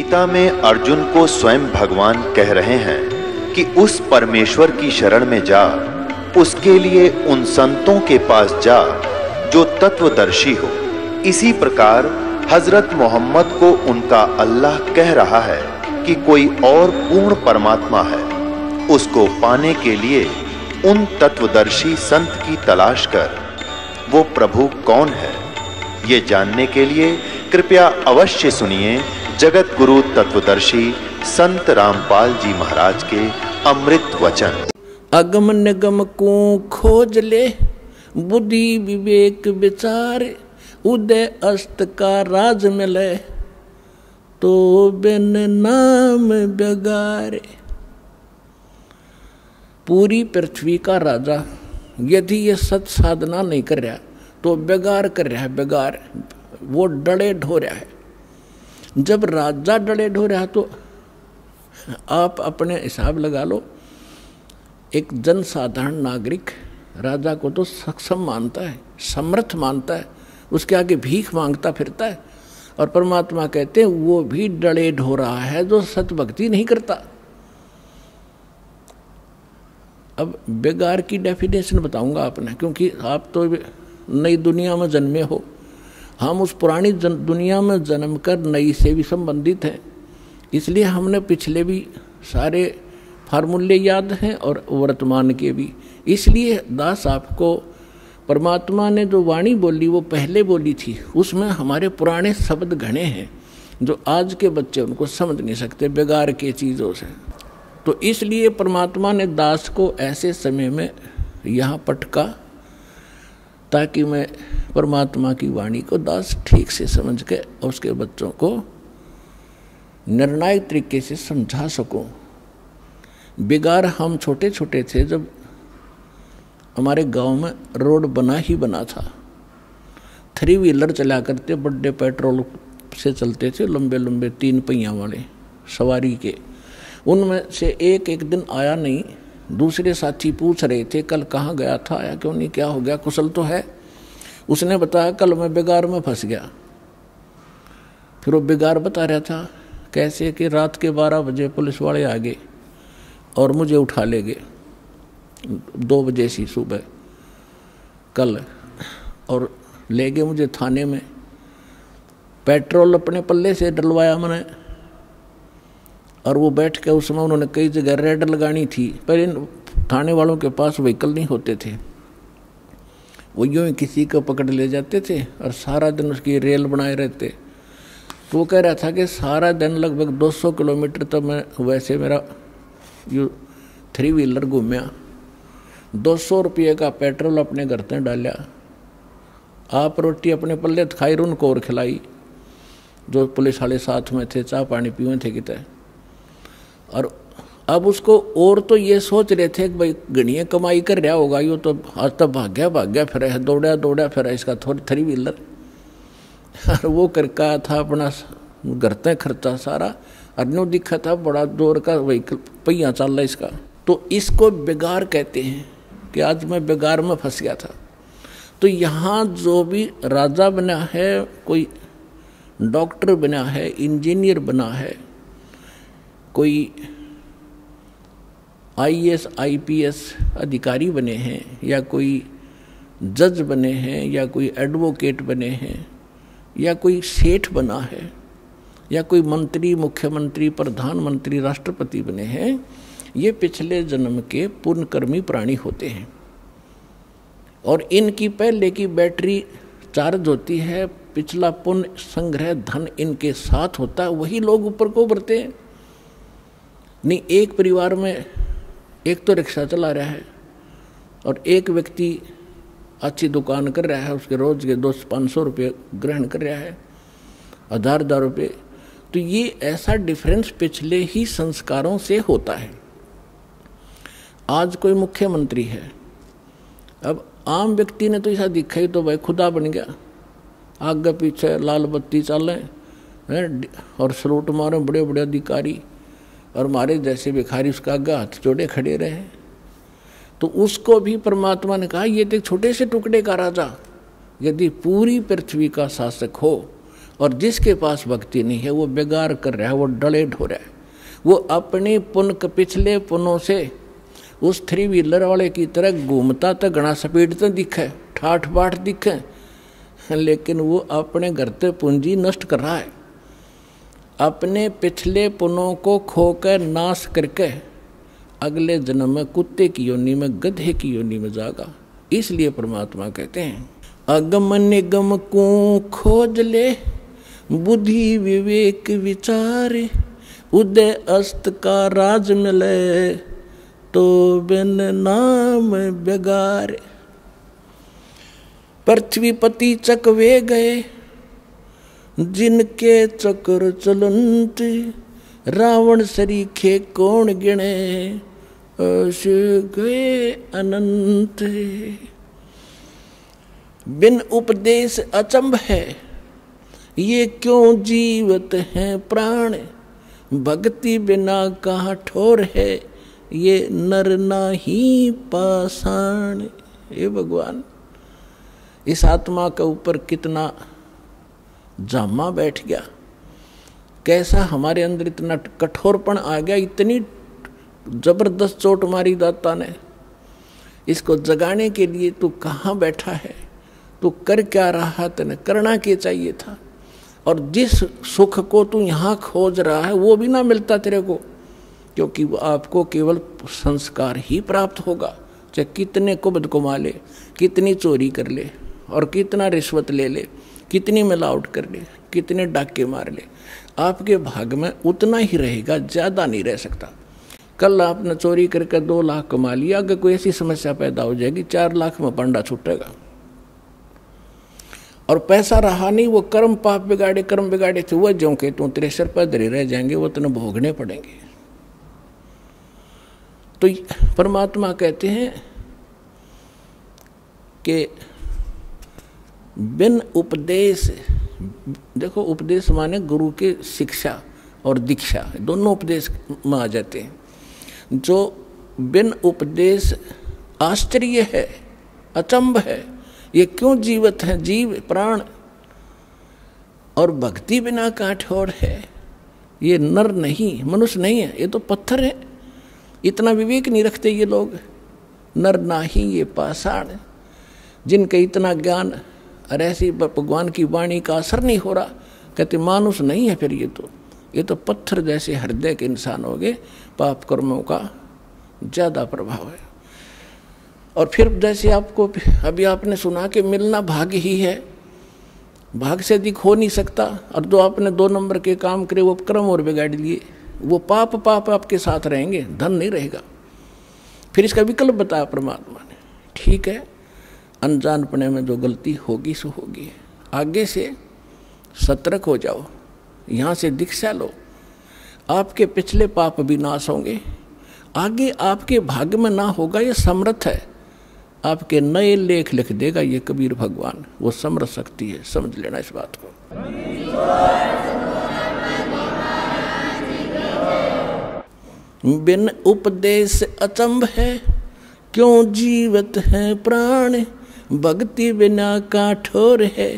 गीता में अर्जुन को स्वयं भगवान कह रहे हैं कि उस परमेश्वर की शरण में जा, उसके लिए उन संतों के पास जा जो तत्वदर्शी हो। इसी प्रकार हजरत मोहम्मद को उनका अल्लाह कह रहा है कि कोई और पूर्ण परमात्मा है, उसको पाने के लिए उन तत्वदर्शी संत की तलाश कर। वो प्रभु कौन है, ये जानने के लिए कृपया अवश्य सुनिए जगत गुरु तत्वदर्शी संत रामपाल जी महाराज के अमृत वचन। अगम निगम को खोज ले, बुद्धि विवेक विचार, उदय अस्त का राज मिले, तो बिन नाम बेगारे। पूरी पृथ्वी का राजा यदि ये सत साधना नहीं कर रहा तो बेगार कर रहा है, बेगार। वो डड़े ढो रहा है। जब राजा डड़े ढो रहा तो आप अपने हिसाब लगा लो, एक जनसाधारण नागरिक राजा को तो सक्षम मानता है, समर्थ मानता है, उसके आगे भीख मांगता फिरता है। और परमात्मा कहते हैं वो भी डड़े ढो रहा है जो सत भक्ति नहीं करता। अब बेगार की डेफिनेशन बताऊंगा आपने, क्योंकि आप तो नई दुनिया में जन्मे हो, हम उस पुरानी दुनिया में जन्म कर नई से भी संबंधित हैं। इसलिए हमने पिछले भी सारे फार्मूले याद हैं और वर्तमान के भी। इसलिए दास आपको परमात्मा ने जो वाणी बोली वो पहले बोली थी, उसमें हमारे पुराने शब्द घने हैं जो आज के बच्चे उनको समझ नहीं सकते बेगार के चीज़ों से। तो इसलिए परमात्मा ने दास को ऐसे समय में यहाँ पटका ताकि मैं परमात्मा की वाणी को दास ठीक से समझ के उसके बच्चों को निर्णायक तरीके से समझा सकूं। बेगार हम छोटे छोटे थे जब हमारे गांव में रोड बना ही बना था। 3 व्हीलर चला करते, बड़े पेट्रोल से चलते थे, लंबे लंबे 3 पहिया वाले सवारी के। उनमें से एक दिन आया नहीं। दूसरे साथी पूछ रहे थे कल कहाँ गया था, आया क्यों नहीं, क्या हो गया, कुशल तो है। उसने बताया कल मैं बेगार में फंस गया। फिर वो बेगार बता रहा था कैसे कि रात के 12 बजे पुलिस वाले आ गए और मुझे उठा ले गए 2 बजे सी सुबह कल, और ले गए मुझे थाने में। पेट्रोल अपने पल्ले से डलवाया मैंने, और वो बैठ के उसमें उन्होंने कई जगह रेड लगानी थी। पर इन थाने वालों के पास व्हीकल नहीं होते थे, वो यूँ ही किसी को पकड़ ले जाते थे और सारा दिन उसकी रेल बनाए रहते। तो वो कह रहा था कि सारा दिन लगभग 200 किलोमीटर तक मैं वैसे मेरा यू 3 व्हीलर घूमया, 200 रुपये का पेट्रोल अपने घर से डाला, आप रोटी अपने पल्ले खाई, उनको और खिलाई जो पुलिस वाले साथ में थे, चाय पानी पीवे थे कितने। और अब उसको और तो ये सोच रहे थे कि भाई गणिया कमाई कर रहा होगा, यो तो आज तक भाग्या फिर है, दौड़ा फिर है इसका 3 व्हीलर। और वो करका था अपना घर तक खर्चा सारा, और नो दिखा था बड़ा जोर का व्हीकल पहिया चल रहा इसका। तो इसको बेगार कहते हैं कि आज मैं बेगार में फंस गया था। तो यहाँ जो भी राजा बना है, कोई डॉक्टर बना है, इंजीनियर बना है, कोई IAS IPS अधिकारी बने हैं, या कोई जज बने हैं, या कोई एडवोकेट बने हैं, या कोई सेठ बना है, या कोई मंत्री, मुख्यमंत्री, प्रधानमंत्री, राष्ट्रपति बने हैं, ये पिछले जन्म के पुण्यकर्मी प्राणी होते हैं। और इनकी पहले की बैटरी चार्ज होती है, पिछला पुण्य संग्रह धन इनके साथ होता है, वही लोग ऊपर को उभरते हैं। नहीं, एक परिवार में एक तो रिक्शा चला रहा है और एक व्यक्ति अच्छी दुकान कर रहा है, उसके रोज के 200-500 रुपये ग्रहण कर रहा है, 1000 रुपये। तो ये ऐसा डिफरेंस पिछले ही संस्कारों से होता है। आज कोई मुख्यमंत्री है, अब आम व्यक्ति ने तो ऐसा दिखा ही तो भाई खुदा बन गया, आगे पीछे लाल बत्ती चले और सलूट मारे बड़े बड़े अधिकारी, और हमारे जैसे भिखारी उसका आगे हाथ जोड़े खड़े रहे। तो उसको भी परमात्मा ने कहा ये तो एक छोटे से टुकड़े का राजा यदि पूरी पृथ्वी का शासक हो और जिसके पास भक्ति नहीं है वो बेगार कर रहा है, वो डले ढो रहा है, वो अपनी पिछले पुनों से उस 3 व्हीलर वाले की तरह घूमता तो घना स्पीड तो दिखे, ठाठ बाट दिखे, लेकिन वो अपने घर से पूंजी नष्ट कर रहा है। अपने पिछले पुनों को खोकर नाश करके अगले जन्म में कुत्ते की योनि में, गधे की योनि में जागा। इसलिए परमात्मा कहते हैं अगम निगम को खोज ले, बुद्धि विवेक विचार, उदय अस्त का राज मिले, तो बिन नाम बेगार। पृथ्वीपति चकवे गए, जिनके चक्र चलंत, रावण सरीखे कौन गिने, ऐसे गए अनंत। बिन उपदेश अचंभ है, ये क्यों जीवत हैं प्राण, भक्ति बिना कहाँ ठोर है, ये नर नाही पाषाण। हे भगवान, इस आत्मा के ऊपर कितना जामा बैठ गया, कैसा हमारे अंदर इतना कठोरपन आ गया, इतनी जबरदस्त चोट मारी दाता ने। इसको जगाने के लिए तू कहाँ बैठा है, तू कर क्या रहा, तेने करना क्या चाहिए था। और जिस सुख को तू यहाँ खोज रहा है वो भी ना मिलता तेरे को, क्योंकि वो आपको केवल संस्कार ही प्राप्त होगा। चाहे कितने कुबद कमा ले, कितनी चोरी कर ले, और कितना रिश्वत ले ले, कितनी मिलावट कर ले, कितने डाके मार ले, आपके भाग में उतना ही रहेगा, ज़्यादा नहीं रह सकता। कल आपने चोरी करके 2 लाख कमा लिया, अगर कोई ऐसी समस्या पैदा हो जाएगी 4 लाख में पंडा छूटेगा। और पैसा रहा नहीं, वो कर्म पाप बिगाड़े, कर्म बिगाड़े थे वो जो के तू तेरे सिर पर धरे रह जाएंगे, वो तेने भोगने पड़ेंगे। तो परमात्मा कहते हैं कि बिन उपदेश, देखो उपदेश माने गुरु के शिक्षा और दीक्षा, दोनों उपदेश में आ जाते हैं। जो बिन उपदेश आश्चर्य है, अचंभ है, ये क्यों जीवत है जीव प्राण, और भक्ति बिना काठोर है, ये नर नहीं, मनुष्य नहीं है, ये तो पत्थर है। इतना विवेक नहीं रखते ये लोग, नर नाही ये पाषाण, जिनका इतना ज्ञान और ऐसी भगवान की वाणी का असर नहीं हो रहा, कहते मानुष नहीं है फिर ये तो पत्थर जैसे हृदय के इंसान हो गए, पाप कर्मों का ज़्यादा प्रभाव है। और फिर जैसे आपको अभी आपने सुना कि मिलना भाग्य ही है, भाग से अधिक हो नहीं सकता, और जो आपने 2 नंबर के काम करे वो कर्म और बिगाड़ लिए, वो पाप आपके साथ रहेंगे, धन नहीं रहेगा। फिर इसका विकल्प बताया परमात्मा ने, ठीक है अनजानपने में जो गलती होगी सो होगी, आगे से सतर्क हो जाओ, यहाँ से दीक्षा लो, आपके पिछले पाप भी नाश होंगे, आगे आपके भाग्य में ना होगा, ये समर्थ है, आपके नए लेख लिख देगा ये कबीर भगवान, वो समर्थ शक्ति है, समझ लेना इस बात को। बिन उपदेश अचंभ है, क्यों जीवत है प्राण, भक्ति बिना काठोर है,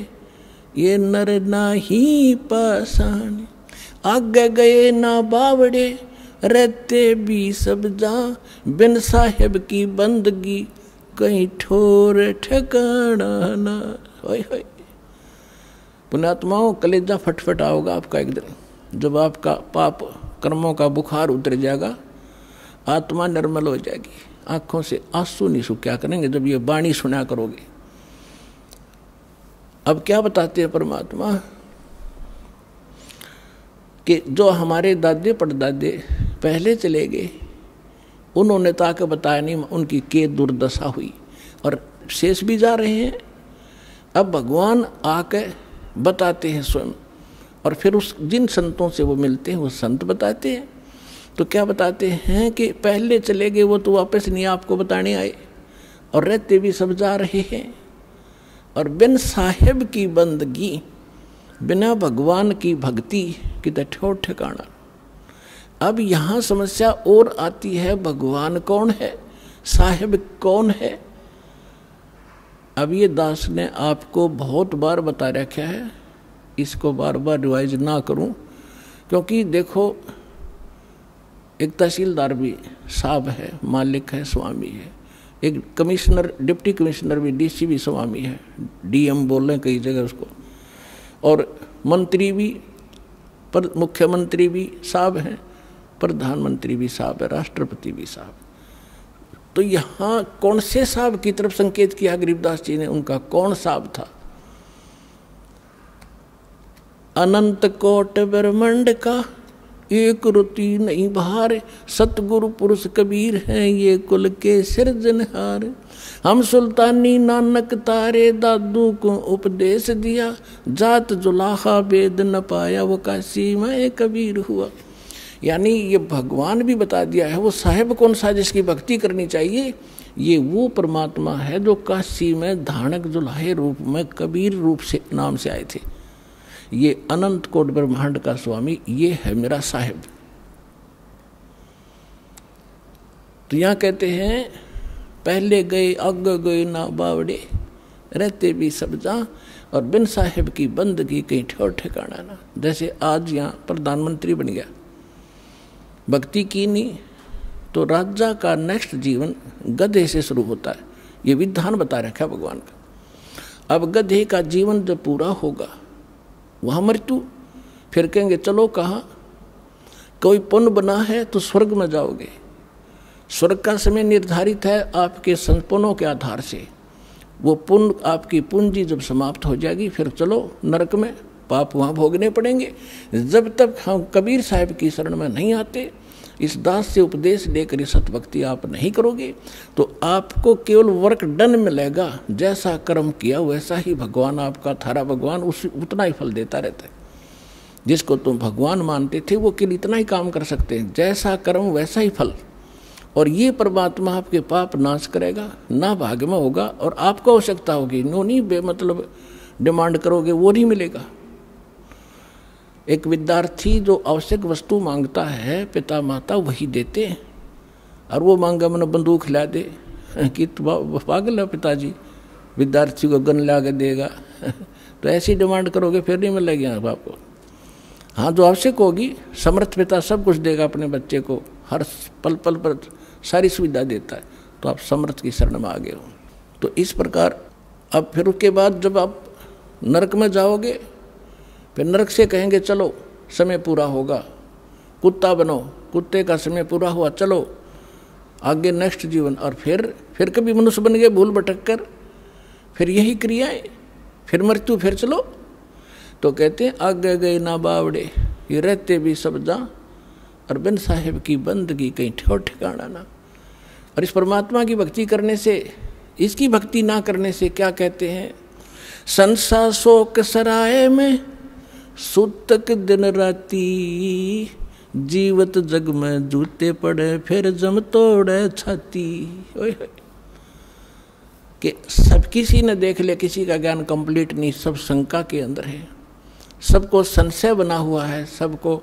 ये नर नाही पाषाण। आगे गए ना बावड़े, रहते भी सब जा, बिन साहेब की बंदगी, कहीं ठोर ठिकाना ना। होय होय पुण्यात्माओं, कलेजा फटफट आओगा आपका एक दिन, जब आपका पाप कर्मों का बुखार उतर जाएगा, आत्मा निर्मल हो जाएगी, आंखों से आंसू नहीं सूख्या करेंगे जब ये वाणी सुना करोगे। अब क्या बताते हैं परमात्मा कि जो हमारे दादे परदादे पहले चले गए, उन्होंने ताकि बताया नहीं उनकी के दुर्दशा हुई, और शेष भी जा रहे हैं। अब भगवान आके बताते हैं स्वयं, और फिर उस जिन संतों से वो मिलते हैं वो संत बताते हैं। तो क्या बताते हैं कि पहले चले गए वो तो वापस नहीं आपको बताने आए, और रहते भी सब जा रहे हैं, और बिन साहेब की बंदगी, बिना भगवान की भक्ति की तो ठोर ठिकाना। अब यहाँ समस्या और आती है, भगवान कौन है, साहेब कौन है। अब ये दास ने आपको बहुत बार बता रखा है, इसको बार बार रिवाइज ना करूं, क्योंकि देखो एक तहसीलदार भी साहब है, मालिक है, स्वामी है, एक कमिश्नर, डिप्टी कमिश्नर भी, डीसी भी स्वामी है, डीएम बोल रहे हैं कई जगह उसको, और मंत्री भी, पर मुख्यमंत्री भी साहब हैं, प्रधानमंत्री भी साहब है, राष्ट्रपति भी साहब। तो यहाँ कौन से साहब की तरफ संकेत किया गरीबदास जी ने? उनका कौन साहब था? अनंत कोट ब्रह्मांड का एक रुति नहीं बहार, सतगुरु पुरुष कबीर हैं ये कुल के सिरजनहार। हम सुल्तानी नानक तारे दादू को उपदेश दिया, जात जुलाहा वेद न पाया वो काशी में कबीर हुआ। यानी ये भगवान भी बता दिया है वो साहेब कौन सा जिसकी भक्ति करनी चाहिए। ये वो परमात्मा है जो काशी में धानक जुलाहे रूप में कबीर रूप से नाम से आए थे। ये अनंत कोट ब्रह्मांड का स्वामी, ये है मेरा साहिब। तो यहाँ कहते हैं पहले गए आगे गए ना बावड़े, रहते भी सब जा, और बिन साहिब की बंदगी कहीं ठोर ठिकाना ना। जैसे आज यहाँ प्रधानमंत्री बन गया, भक्ति की नहीं तो राजा का नेक्स्ट जीवन गधे से शुरू होता है। ये विधान बता रखा है भगवान का। अब गधे का जीवन जब पूरा होगा वहाँ मृत्यु, फिर कहेंगे चलो कहाँ, कोई पुण्य बना है तो स्वर्ग में जाओगे। स्वर्ग का समय निर्धारित है आपके संपुणों के आधार से। वो पुण्य आपकी पूंजी जब समाप्त हो जाएगी फिर चलो नरक में, पाप वहाँ भोगने पड़ेंगे। जब तक हम कबीर साहब की शरण में नहीं आते, इस दास से उपदेश लेकर सत भक्ति आप नहीं करोगे, तो आपको केवल वर्क डन मिलेगा। जैसा कर्म किया वैसा ही भगवान आपका, थारा भगवान उतना ही फल देता रहता है। जिसको तुम भगवान मानते थे वो केवल इतना ही काम कर सकते हैं, जैसा कर्म वैसा ही फल। और ये परमात्मा आपके पाप नाश करेगा, ना भाग्य में होगा, और आपको आवश्यकता होगी नो नहीं बेमतलब डिमांड करोगे वो नहीं मिलेगा। एक विद्यार्थी जो आवश्यक वस्तु मांगता है पिता माता वही देते हैं, और वो मांगा मैंने बंदूक ला दे कि पागल है पिताजी, विद्यार्थी को गन ला के देगा तो ऐसी डिमांड करोगे फिर नहीं मिलेगी आपको। हाँ, जो आवश्यक होगी, समर्थ पिता सब कुछ देगा अपने बच्चे को, हर पल पल पर सारी सुविधा देता है, तो आप समर्थ की शरण में आ गए हो। तो इस प्रकार अब फिर उसके बाद जब आप नरक में जाओगे, फिर नरक से कहेंगे चलो समय पूरा होगा, कुत्ता बनो, कुत्ते का समय पूरा हुआ, चलो आगे नेक्स्ट जीवन। और फिर कभी मनुष्य बन गए भूल भटक कर, फिर यही क्रियाएं, फिर मृत्यु, फिर चलो। तो कहते हैं आगे गए ना बावड़े, ये रहते भी सब जा, और बिन साहिब की बंदगी कहीं ठोर ठिकाना ना। और इस परमात्मा की भक्ति करने से, इसकी भक्ति ना करने से क्या कहते हैं, संसा शोक सराय में सुतक दिन राती, जीवत जग में जूते पड़े फिर जम तोड़े छाती। कि सब किसी ने देख ले, किसी का ज्ञान कंप्लीट नहीं, सब शंका के अंदर है, सबको संशय बना हुआ है, सबको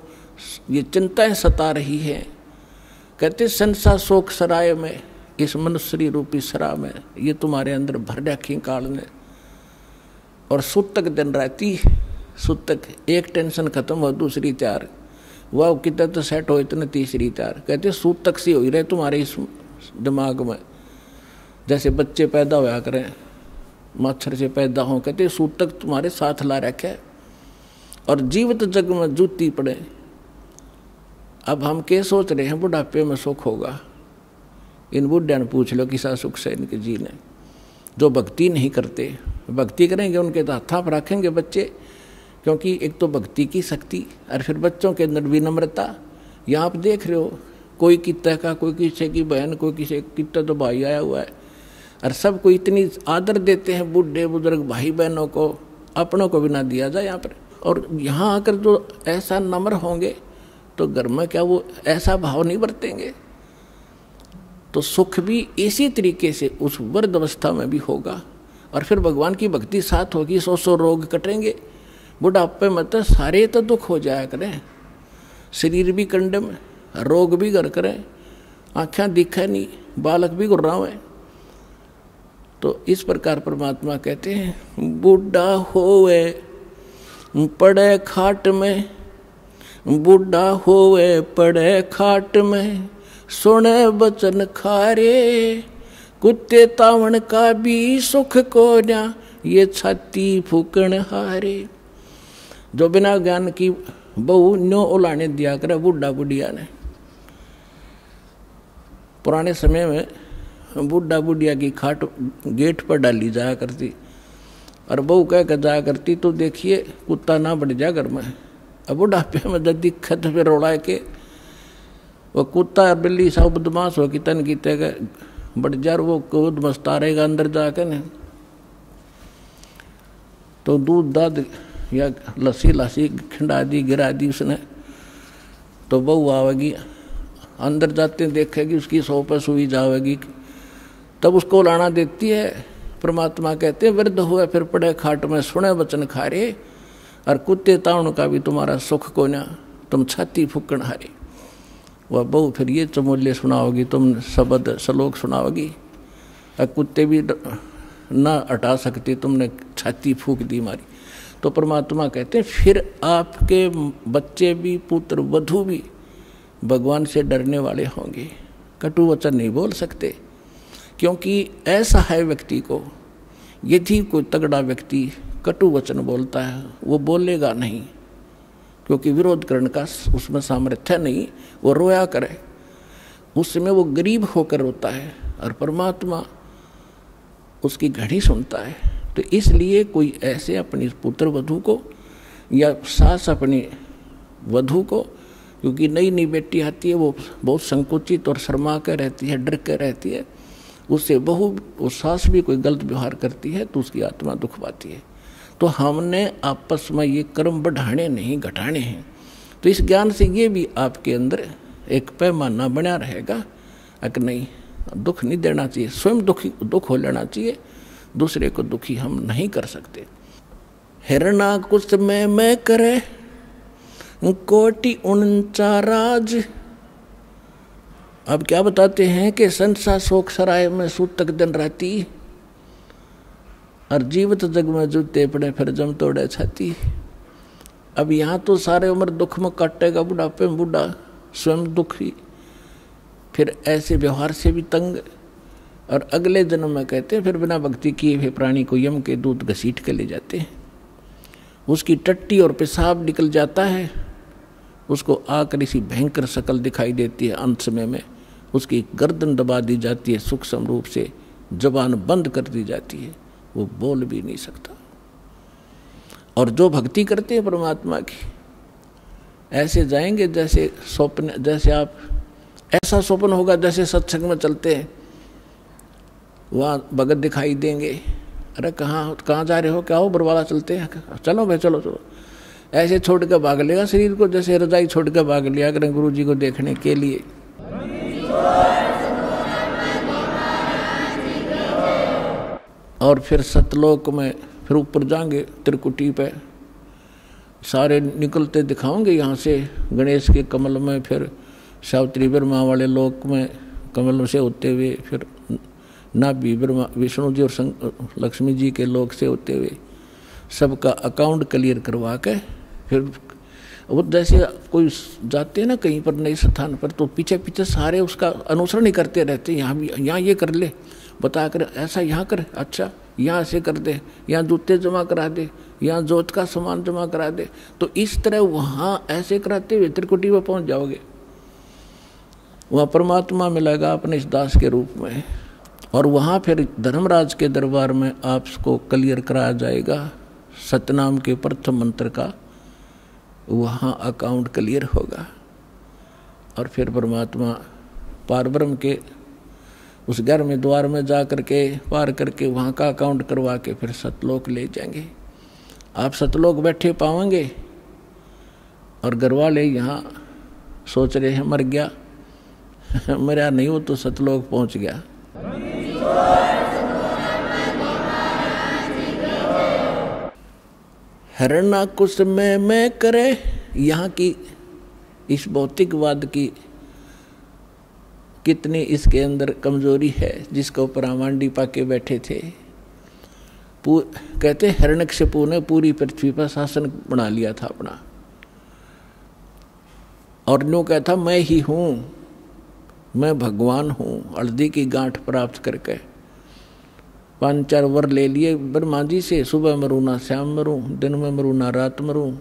ये चिंताएं सता रही है। कहते संसा शोक सराय में, इस मनुष्य रूपी सरा में ये तुम्हारे अंदर भर रखी काल ने। और सुतक दिन राती, सुतक एक टेंशन खत्म हो दूसरी तैयार, वह कितना तो सेट हो इतने तीसरी तैयार। कहते सूतक सी हो ही रहे तुम्हारे इस दिमाग में, जैसे बच्चे पैदा होया करें, मच्छर से पैदा हों, कहते सूतक तुम्हारे साथ ला रखे। और जीवित जग में जूती पड़े। अब हम क्या सोच रहे हैं बुढ़ापे में सुख होगा, इन बुढ़िया ने पूछ लो किसा सुख से इनके जीने। जो भक्ति नहीं करते, भक्ति करेंगे उनके तो हाथा पर रखेंगे बच्चे, क्योंकि एक तो भक्ति की शक्ति और फिर बच्चों के अंदर विनम्रता। यहाँ आप देख रहे हो, कोई कितना का, कोई किसी की बहन, कोई किसी कितना तो भाई आया हुआ है, और सबको इतनी आदर देते हैं, बूढ़े बुजुर्ग भाई बहनों को, अपनों को भी ना दिया जाए यहाँ पर। और यहाँ आकर जो ऐसा नम्र होंगे तो घर में क्या वो ऐसा भाव नहीं बरतेंगे, तो सुख भी इसी तरीके से उस वृद्ध अवस्था में भी होगा। और फिर भगवान की भक्ति साथ होगी, 100 रोग कटेंगे। बुढ़ापे में तो सारे तो दुख हो जाया करें, शरीर भी कंडम, रोग भी घर करें, आँखें दिखे नहीं, बालक भी गुर्राव है। तो इस प्रकार परमात्मा कहते हैं बूढ़ा होवे पड़े खाट में, बूढ़ा होवे पड़े खाट में, सुने बचन खारे, कुत्ते तावण का भी सुख को ना, ये छाती फूकण हारे। जो बिना ज्ञान की बहू न्यो उलाने दिया करे बूढ़ा बुढ़िया ने। पुराने समय में बूढ़ा बुढ़िया की खाट गेट पर डाली जाया करती और बहू कह कर जाया करती, तो देखिए कुत्ता ना बढ़ जा घर में। अब बुढ़ापे में जब दिक्कत पे रोड़ा के वो कुत्ता बिल्ली सब बदमाश हो कि तन की तय बढ़ जा, वो कूद मस्ता रहेगा अंदर जाकर न। तो दूध दाद या लस्सी लस्सी खिंडा दी गिरा दी उसने, तो बहू आवेगी अंदर जाते देखेगी उसकी सौ पर सुई जावेगी, तब उसको लाना देती है। परमात्मा कहते हैं वृद्ध हुए फिर पड़े खाट में, सुने वचन खारे, और कुत्ते ताउन का भी तुम्हारा सुख को ना, तुम छाती फूकण हारे। वह बहू फिर ये चमोले सुनाओगी, तुम शब्द श्लोक सुनाओगी, और कुत्ते भी ना हटा सकते, तुमने छाती फूक दी मारी। तो परमात्मा कहते हैं फिर आपके बच्चे भी पुत्र वधू भी भगवान से डरने वाले होंगे, कटु वचन नहीं बोल सकते। क्योंकि ऐसा है व्यक्ति को, यदि कोई तगड़ा व्यक्ति कटु वचन बोलता है वो बोलेगा नहीं, क्योंकि विरोध करने का उसमें सामर्थ्य नहीं, वो रोया करे, उसमें वो गरीब होकर रोता है, और परमात्मा उसकी घड़ी सुनता है। तो इसलिए कोई ऐसे अपनी पुत्र वधू को या सास अपनी वधू को, क्योंकि नई नई बेटी आती है वो बहुत संकुचित और शर्मा कर रहती है, डर कर रहती है, उससे बहू वो सास भी कोई गलत व्यवहार करती है तो उसकी आत्मा दुख पाती है। तो हमने आपस में ये कर्म बढ़ाने नहीं घटाने हैं। तो इस ज्ञान से ये भी आपके अंदर एक पैमाना बना रहेगा कि नहीं, दुख नहीं देना चाहिए, स्वयं दुख हो लेना चाहिए, दूसरे को दुखी हम नहीं कर सकते। हिरणा कुछ में मैं करे कोटि 49 राज। अब क्या बताते हैं कि संसा शोक सराय में सूतक दिन राती, और जीवित जग में जूते पड़े फिर जम तोड़े छाती। अब यहाँ तो सारे उम्र दुख में काटेगा, बुढ़ापे में बूढ़ा स्वयं दुखी, फिर ऐसे व्यवहार से भी तंग, और अगले जन्म में कहते हैं फिर बिना भक्ति किए हुए प्राणी को यम के दूत घसीट के ले जाते हैं, उसकी टट्टी और पेशाब निकल जाता है, उसको आकर इसी भयंकर शकल दिखाई देती है। अंत समय में उसकी गर्दन दबा दी जाती है, सूक्ष्म रूप से जबान बंद कर दी जाती है, वो बोल भी नहीं सकता। और जो भक्ति करते हैं परमात्मा की, ऐसे जाएंगे जैसे स्वप्न, जैसे आप ऐसा स्वप्न होगा जैसे सत्संग में चलते हैं, वहाँ भगत दिखाई देंगे, अरे कहाँ जा रहे हो, क्या हो, बरवाला चलते हैं, चलो भाई चलो चलो, ऐसे छोड़ कर भाग लेगा शरीर को, जैसे रजाई छोड़ कर भाग लिया करें गुरु जी को देखने के लिए। और फिर सतलोक में फिर ऊपर जाएंगे त्रिकुटी पे, सारे निकलते दिखाओगे यहाँ से गणेश के कमल में, फिर सावित्री ब्रह्मा वाले लोक में कमल से होते हुए, फिर नाभि ब्रह्मा विष्णु जी और लक्ष्मी जी के लोक से होते हुए सबका अकाउंट क्लियर करवा के, फिर वो जैसे कोई जाते हैं ना कहीं पर नए स्थान पर, तो पीछे पीछे सारे उसका अनुसरण ही करते रहते हैं, यहाँ भी यहाँ ये कर ले, बता कर ऐसा यहाँ कर, अच्छा यहाँ से कर दे, यहाँ जूते जमा करा दे, यहाँ जोत का सामान जमा करा दे। तो इस तरह वहाँ ऐसे कराते हुए त्रिकुटी में पहुँच जाओगे, वहाँ परमात्मा मिलेगा अपने इस दास के रूप में, और वहाँ फिर धर्मराज के दरबार में आपको क्लियर कराया जाएगा सतनाम के प्रथम मंत्र का, वहाँ अकाउंट क्लियर होगा। और फिर परमात्मा पारब्रह्म के उस घर में द्वार में जा करके पार करके वहाँ का अकाउंट करवा के फिर सतलोक ले जाएंगे। आप सतलोक बैठे पाओगे, और घर वाले यहाँ सोच रहे हैं मर गया, मरा नहीं हो तो सतलोक पहुँच गया। हरना कुछ में मैं करे, यहाँ की इस भौतिकवाद की कितनी इसके अंदर कमजोरी है, जिसके ऊपर आमांडी पाके बैठे थे। कहते हिरण्यकशिपु ने पूरी पृथ्वी पर शासन बना लिया था अपना, और न्यू कहता मैं ही हूँ, मैं भगवान हूँ। हल्दी की गांठ प्राप्त करके 5-4 वर ले लिए ब्रह्मा जी से, सुबह मरूँ ना शाम मरूँ, दिन में मरूँ ना रात मरूँ,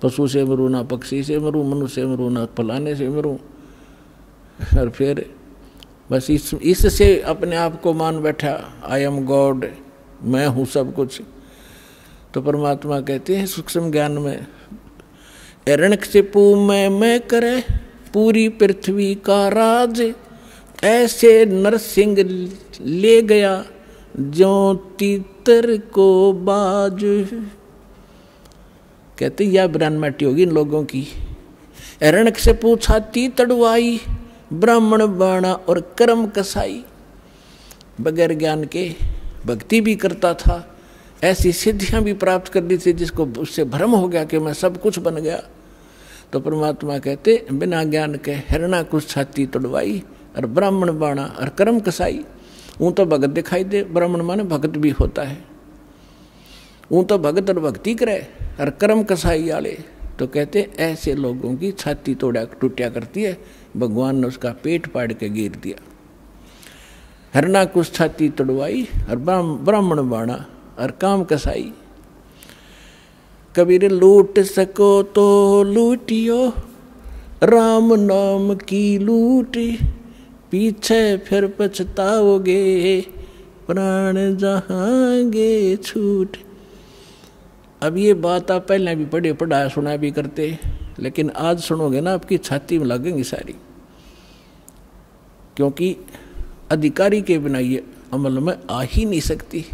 पशु से मरूँ ना पक्षी से मरूँ, मनुष्य से मरूँ ना फलाने से मरूँ। और फिर बस इससे अपने आप को मान बैठा, आई एम गॉड, मैं हूँ सब कुछ। तो परमात्मा कहते हैं सूक्ष्म ज्ञान में, हिरण्यकशिपु मैं करे पूरी पृथ्वी का राज, ऐसे नरसिंह ले गया जो तीतर को बाज। कहते यह ब्रह्मटी होगी इन लोगों की। हिरण्यकशिपु छाती तड़वाई, ब्राह्मण बाणा और कर्म कसाई। बगैर ज्ञान के भक्ति भी करता था, ऐसी सिद्धियां भी प्राप्त कर ली थी जिसको उससे भ्रम हो गया कि मैं सब कुछ बन गया। तो परमात्मा कहते बिना ज्ञान के हिरण्यकुश छाती तड़वाई और ब्राह्मण बाणा और कर्म कसाई। ऊँ तो भगत दिखाई दे, ब्राह्मण माने भगत भी होता है, ऊँ तो भगत और भक्ति करे, और कर्म कसाई वाले तो कहते ऐसे लोगों की छाती टूटिया करती है, भगवान ने उसका पेट फाड़ के गिर दिया। हिरण्यकुश छाती तड़वाई और ब्राह्मण बाणा और काम कसाई। कबीर लूट सको तो लूटियो, राम नाम की लूट, पीछे फिर पछताओगे, प्राण जहांगे छूट। अब ये बात आप पहले भी पढ़ाया सुना भी करते, लेकिन आज सुनोगे ना आपकी छाती में लगेंगी सारी, क्योंकि अधिकारी के बिना ये अमल में आ ही नहीं सकती।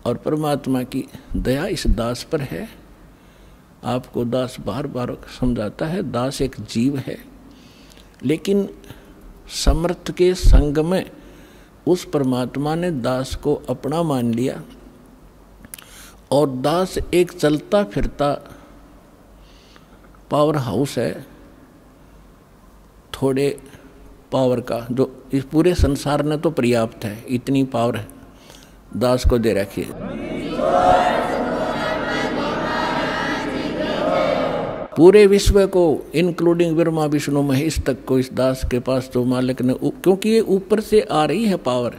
और परमात्मा की दया इस दास पर है। आपको दास बार बार समझाता है, दास एक जीव है, लेकिन समर्थ के संग में उस परमात्मा ने दास को अपना मान लिया, और दास एक चलता फिरता पावर हाउस है थोड़े पावर का, जो इस पूरे संसार ने तो पर्याप्त है, इतनी पावर है दास को दे रखी है। पूरे विश्व को इंक्लूडिंग ब्रह्मा विष्णु महेश तक को इस दास के पास तो मालिक ने, क्योंकि ये ऊपर से आ रही है पावर।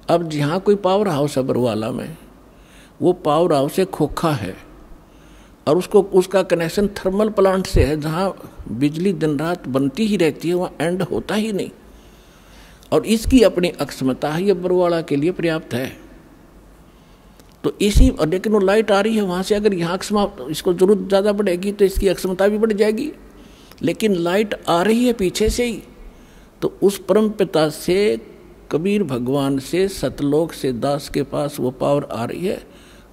अब जहाँ कोई पावर हाउस है बरवाला में, वो पावर हाउस से खोखा है, और उसका कनेक्शन थर्मल प्लांट से है, जहाँ बिजली दिन रात बनती ही रहती है, वहाँ एंड होता ही नहीं। और इसकी अपनी अक्षमता है, ये बरवाला के लिए पर्याप्त है। तो इसी, लेकिन वो लाइट आ रही है वहाँ से, अगर यहाँ इसको जरूरत ज़्यादा बढ़ेगी तो इसकी अक्षमता भी बढ़ जाएगी, लेकिन लाइट आ रही है पीछे से ही। तो उस परम पिता से, कबीर भगवान से, सतलोक से दास के पास वो पावर आ रही है,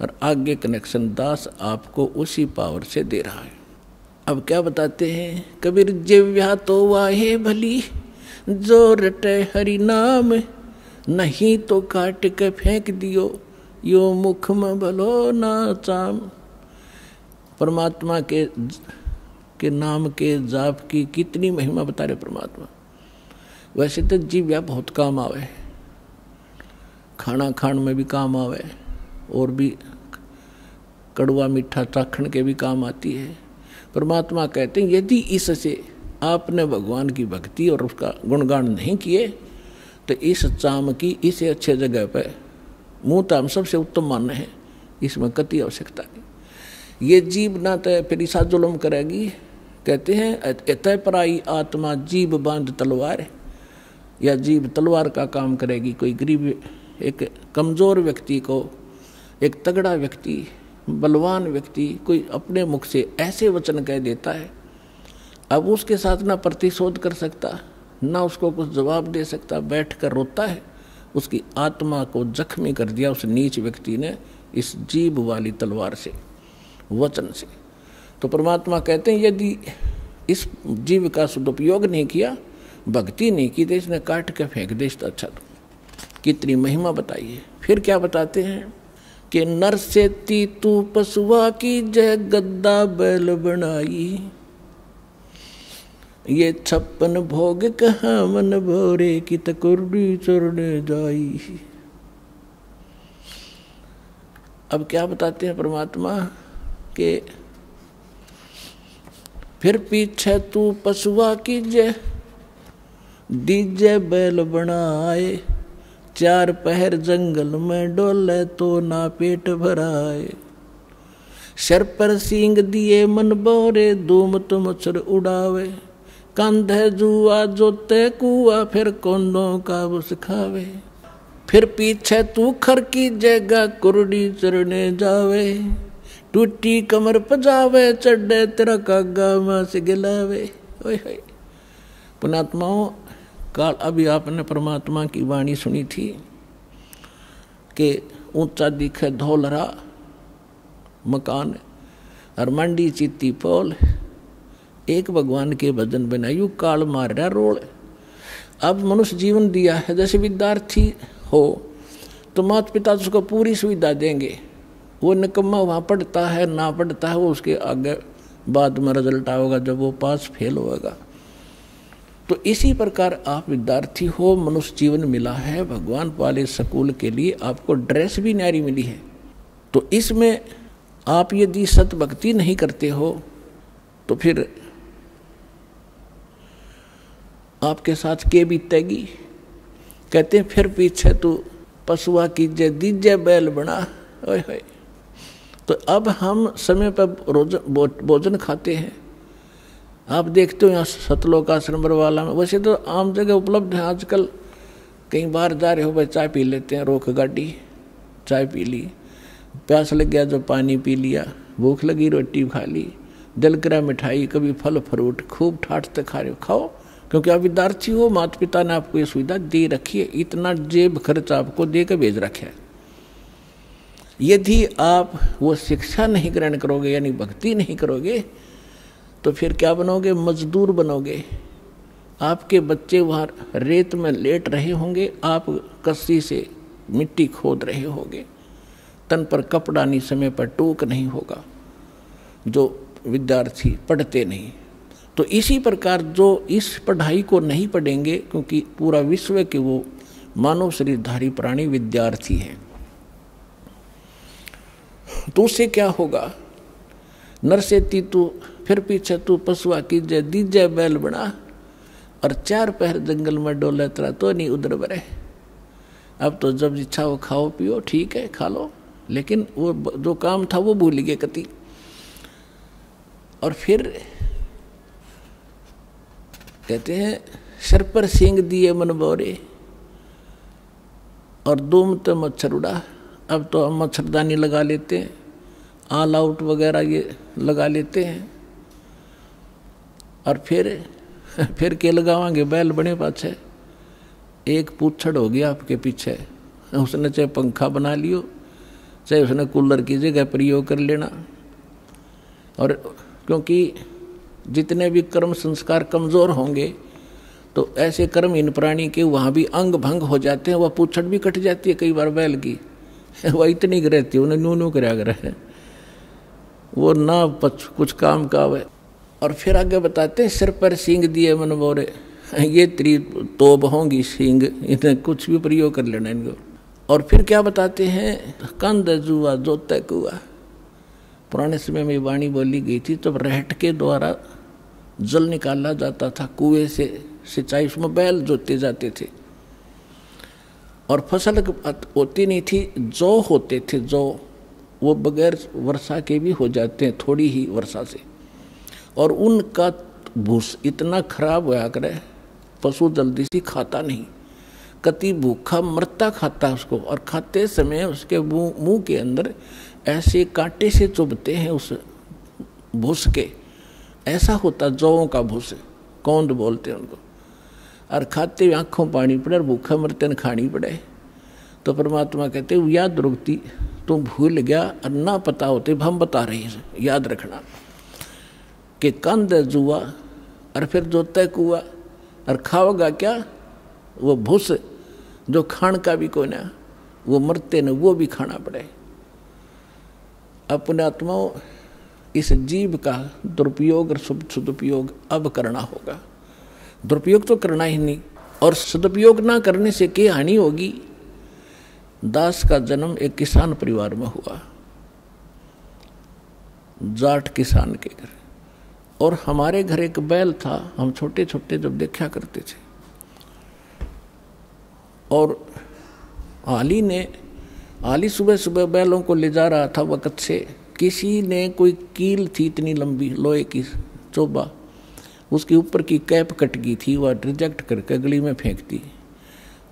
और आगे कनेक्शन दास आपको उसी पावर से दे रहा है। अब क्या बताते हैं, कबीर जिव्या तो वाहे भली, जो रटे हरि नाम, नहीं तो काट के फेंक दियो, यो मुख में भलो ना चाम। परमात्मा के नाम के जाप की कितनी महिमा बता रहे परमात्मा। वैसे तो जिव्या बहुत काम आवे, खाना खान में भी काम आवे, और भी कड़वा मीठा चाखण के भी काम आती है। परमात्मा कहते हैं यदि इससे आपने भगवान की भक्ति और उसका गुणगान नहीं किए, तो इस चाम की इसे अच्छे जगह पे मुँह तो हम सबसे उत्तम मानने हैं, इसमें कति आवश्यकता नहीं। ये जीव ना तय फिर ईसा जुल्म करेगी। कहते हैं एतय पराई आत्मा जीव बांध तलवार, या जीव तलवार का काम करेगी। कोई गरीब, एक कमज़ोर व्यक्ति को एक तगड़ा व्यक्ति, बलवान व्यक्ति कोई अपने मुख से ऐसे वचन कह देता है, अब उसके साथ ना प्रतिशोध कर सकता, ना उसको कुछ जवाब दे सकता, बैठ कर रोता है। उसकी आत्मा को जख्मी कर दिया उस नीच व्यक्ति ने इस जीभ वाली तलवार से, वचन से। तो परमात्मा कहते हैं यदि इस जीव का सदुपयोग नहीं किया, भक्ति नहीं की, तो इसने काट के फेंक दे इससे अच्छा। तो कितनी महिमा बताइए। फिर क्या बताते हैं कि नर से तू पशुआ की जय, गद्दा बैल बनाई, ये 56 भोग कहाँ मन भोरे की तकुर्री चढ़ने जाई। अब क्या बताते हैं परमात्मा के फिर पीछे तू पशुआ कीजे दीजे बैल बनाए 4 पहर जंगल में डोले तो ना पेट भराए सर पर सींग दिए मन बोरे धूम तो मच्छर उड़ावे कंधे जुआ जोते कुआ फिर कोंडों का बुस खावे फिर पीछे तू खर की जगह कुरडी चरने जावे टूटी कमर पजावे चढ़े तेरा कागा मां से गिलावे। ओए पुणात्माओं काल अभी आपने परमात्मा की वाणी सुनी थी कि ऊंचा दिखे धौलरा मकान और मंडी चित्ती पोल एक भगवान के भजन बनायु काल मार रहा रोल। अब मनुष्य जीवन दिया है, जैसे विद्यार्थी हो तो माता पिता उसको पूरी सुविधा देंगे, वो निकम्मा वहाँ पढ़ता है ना पढ़ता है वो उसके आगे बाद में रिजल्ट आएगा जब वो पास फेल होगा। तो इसी प्रकार आप विद्यार्थी हो, मनुष्य जीवन मिला है, भगवान वाले स्कूल के लिए आपको ड्रेस भी न्यारी मिली है। तो इसमें आप यदि सत भक्ति नहीं करते हो तो फिर आपके साथ के बीतेगी। कहते हैं फिर पीछे तू पशुआ कीजे दीजे बैल बना। ओए होए। तो अब हम समय पर रोज भोजन खाते हैं। आप देखते हो यहाँ सतलोक आश्रम बरवाला में, वैसे तो आम जगह उपलब्ध है आजकल, कहीं बाहर जा रहे हो भाई चाय पी लेते हैं, रोक गाड़ी चाय पी ली, प्यास लग गया जो पानी पी लिया, भूख लगी रोटी खा ली, दिल करा मिठाई, कभी फल फ्रूट खूब ठाटते खा रहे हो, खाओ, क्योंकि आप विद्यार्थी हो, माता पिता ने आपको ये सुविधा दे रखी है, इतना जेब खर्च आपको दे के भेज रखे है। यदि आप वो शिक्षा नहीं ग्रहण करोगे यानी भक्ति नहीं करोगे तो फिर क्या बनोगे? मजदूर बनोगे। आपके बच्चे वहाँ रेत में लेट रहे होंगे, आप कस्सी से मिट्टी खोद रहे होंगे, तन पर कपड़ा नहीं, समय पर टूक नहीं होगा, जो विद्यार्थी पढ़ते नहीं। तो इसी प्रकार जो इस पढ़ाई को नहीं पढ़ेंगे, क्योंकि पूरा विश्व के वो मानव शरीरधारी प्राणी विद्यार्थी हैं, तो उससे क्या होगा? नरसेती तू फिर पीछे तू पशुआ कीजे दीजे बैल बना और 4 पहर जंगल में डोले तेरा तो नहीं उधर बरे। अब तो जब इच्छा हो खाओ पियो, ठीक है खा लो, लेकिन वो जो काम था वो भूल गए कति। और फिर कहते हैं सर पर सींग दिए मन बोरे और दुम तो मच्छर उड़ा। अब तो हम मच्छरदानी लगा लेते हैं, ऑल आउट वगैरह ये लगा लेते हैं, और फिर के लगावांगे? बैल बने पाछे एक पूछड़ हो गया आपके पीछे, उसने चाहे पंखा बना लियो, चाहे उसने कूलर की जगह प्रयोग कर लेना। और क्योंकि जितने भी कर्म संस्कार कमज़ोर होंगे तो ऐसे कर्महीन प्राणी के वहाँ भी अंग भंग हो जाते हैं, वह पूछड़ भी कट जाती है कई बार बैल की, वह इतनी रहती है, उन्हें नू कराया कर है, वो ना कुछ काम का है। और फिर आगे बताते हैं सिर पर सींग दिए मन बोरे, ये तेरी तोब होंगी सींग, इन्हें कुछ भी प्रयोग कर लेना इनको। और फिर क्या बताते हैं? कंध जुआ जोते कुआ। पुराने समय में वाणी बोली गई थी, तब रहट के द्वारा जल निकाला जाता था कुएं से, सिंचाई उसमें बैल जोते जाते थे, और फसल होती नहीं थी, जौ होते थे, जौ वो बगैर वर्षा के भी हो जाते हैं, थोड़ी ही वर्षा से, और उनका भूस इतना खराब होया करे, पशु जल्दी से खाता नहीं, कति भूखा मरता खाता उसको, और खाते समय उसके मुंह के अंदर ऐसे कांटे से चुभते हैं उस भूस के, ऐसा होता जौओं का भूस, कौंद बोलते हैं उनको, और खाते हुए आँखों पानी पड़े और भूखा मरते न खानी पड़े। तो परमात्मा कहते याद रुकती, तुम भूल गया और ना पता होते, हम बता रहे हैं, याद रखना कि कंद जुआ और फिर जोते कुआ, और खाओगा क्या? वो भूस जो खान का भी कोई ना, वो मरते न, वो भी खाना पड़े। अपने आत्माओं इस जीव का दुरुपयोग और सदुपयोग अब करना होगा। दुरुपयोग तो करना ही नहीं, और सदुपयोग ना करने से क्या हानि होगी? दास का जन्म एक किसान परिवार में हुआ, जाट किसान के घर। और हमारे घर एक बैल था, हम छोटे छोटे जब देखा करते थे। और आली सुबह सुबह बैलों को ले जा रहा था वक़्त से, किसी ने कोई कील थी इतनी लंबी लोहे की चोबा, उसके ऊपर की कैप कट गई थी, वह रिजेक्ट करके गली में फेंक दी।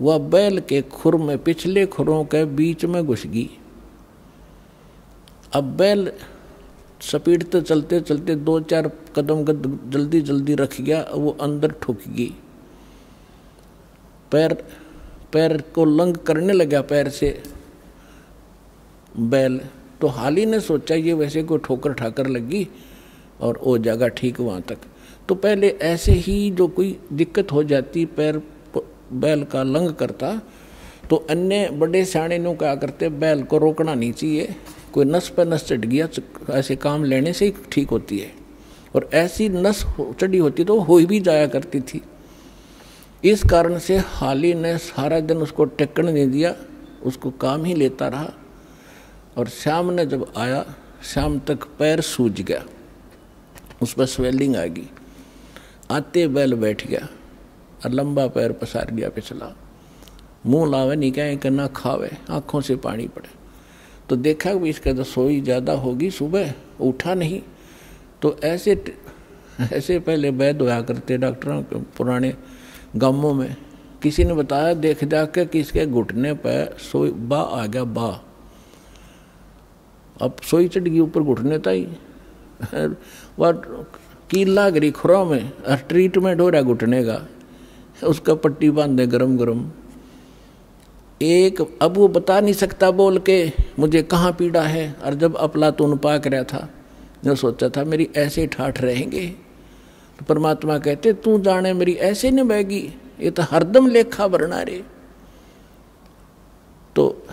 वह बैल के खुर में, पिछले खुरों के बीच में घुस गई। अब बैल स्पीड तो चलते चलते 2-4 कदम जल्दी जल्दी रख गया, वो अंदर ठुक गई। पैर को लंग करने लगा पैर से बैल। तो हाली ने सोचा ये वैसे कोई ठोकर ठाकर लगी और हो जाएगा ठीक वहाँ तक। तो पहले ऐसे ही जो कोई दिक्कत हो जाती, पैर बैल का लंग करता, तो अन्य बड़े सियाणे नो क्या करते, बैल को रोकना नहीं चाहिए, कोई नस पर नस चढ़ गया, ऐसे काम लेने से ही ठीक होती है। और ऐसी नस चढ़ी होती तो हो भी जाया करती थी। इस कारण से हाली ने सारा दिन उसको टेकन नहीं दिया, उसको काम ही लेता रहा। और शाम ने जब आया, शाम तक पैर सूज गया, उस पर स्वेलिंग आ गई। आते बैल बैठ गया और लंबा पैर पसार गया पिछला, मुंह लावे नहीं क्या करना, खावे, आंखों से पानी पड़े। तो देखा कि इसका तो सोई ज़्यादा होगी, सुबह उठा नहीं। तो ऐसे पहले वैद्य होया करते डॉक्टरों के पुराने गांवों में। किसी ने बताया देख जाके कि इसके घुटने पर सोई बा आ गया, बा। अब सोई चढ़ गई ऊपर घुटने ताई, वह कील लाग रही खुरों में, ट्रीटमेंट हो रहा घुटने का, उसका पट्टी बांधे गरम गरम। अब वो बता नहीं सकता बोल के मुझे कहाँ पीड़ा है। और जब अफलातून पाक रहा था, जो सोचा था मेरी ऐसे ठाठ रहेंगे, तो परमात्मा कहते तू जाने मेरी ऐसे न बहेगी, ये तो हरदम लेखा भरना रे। तो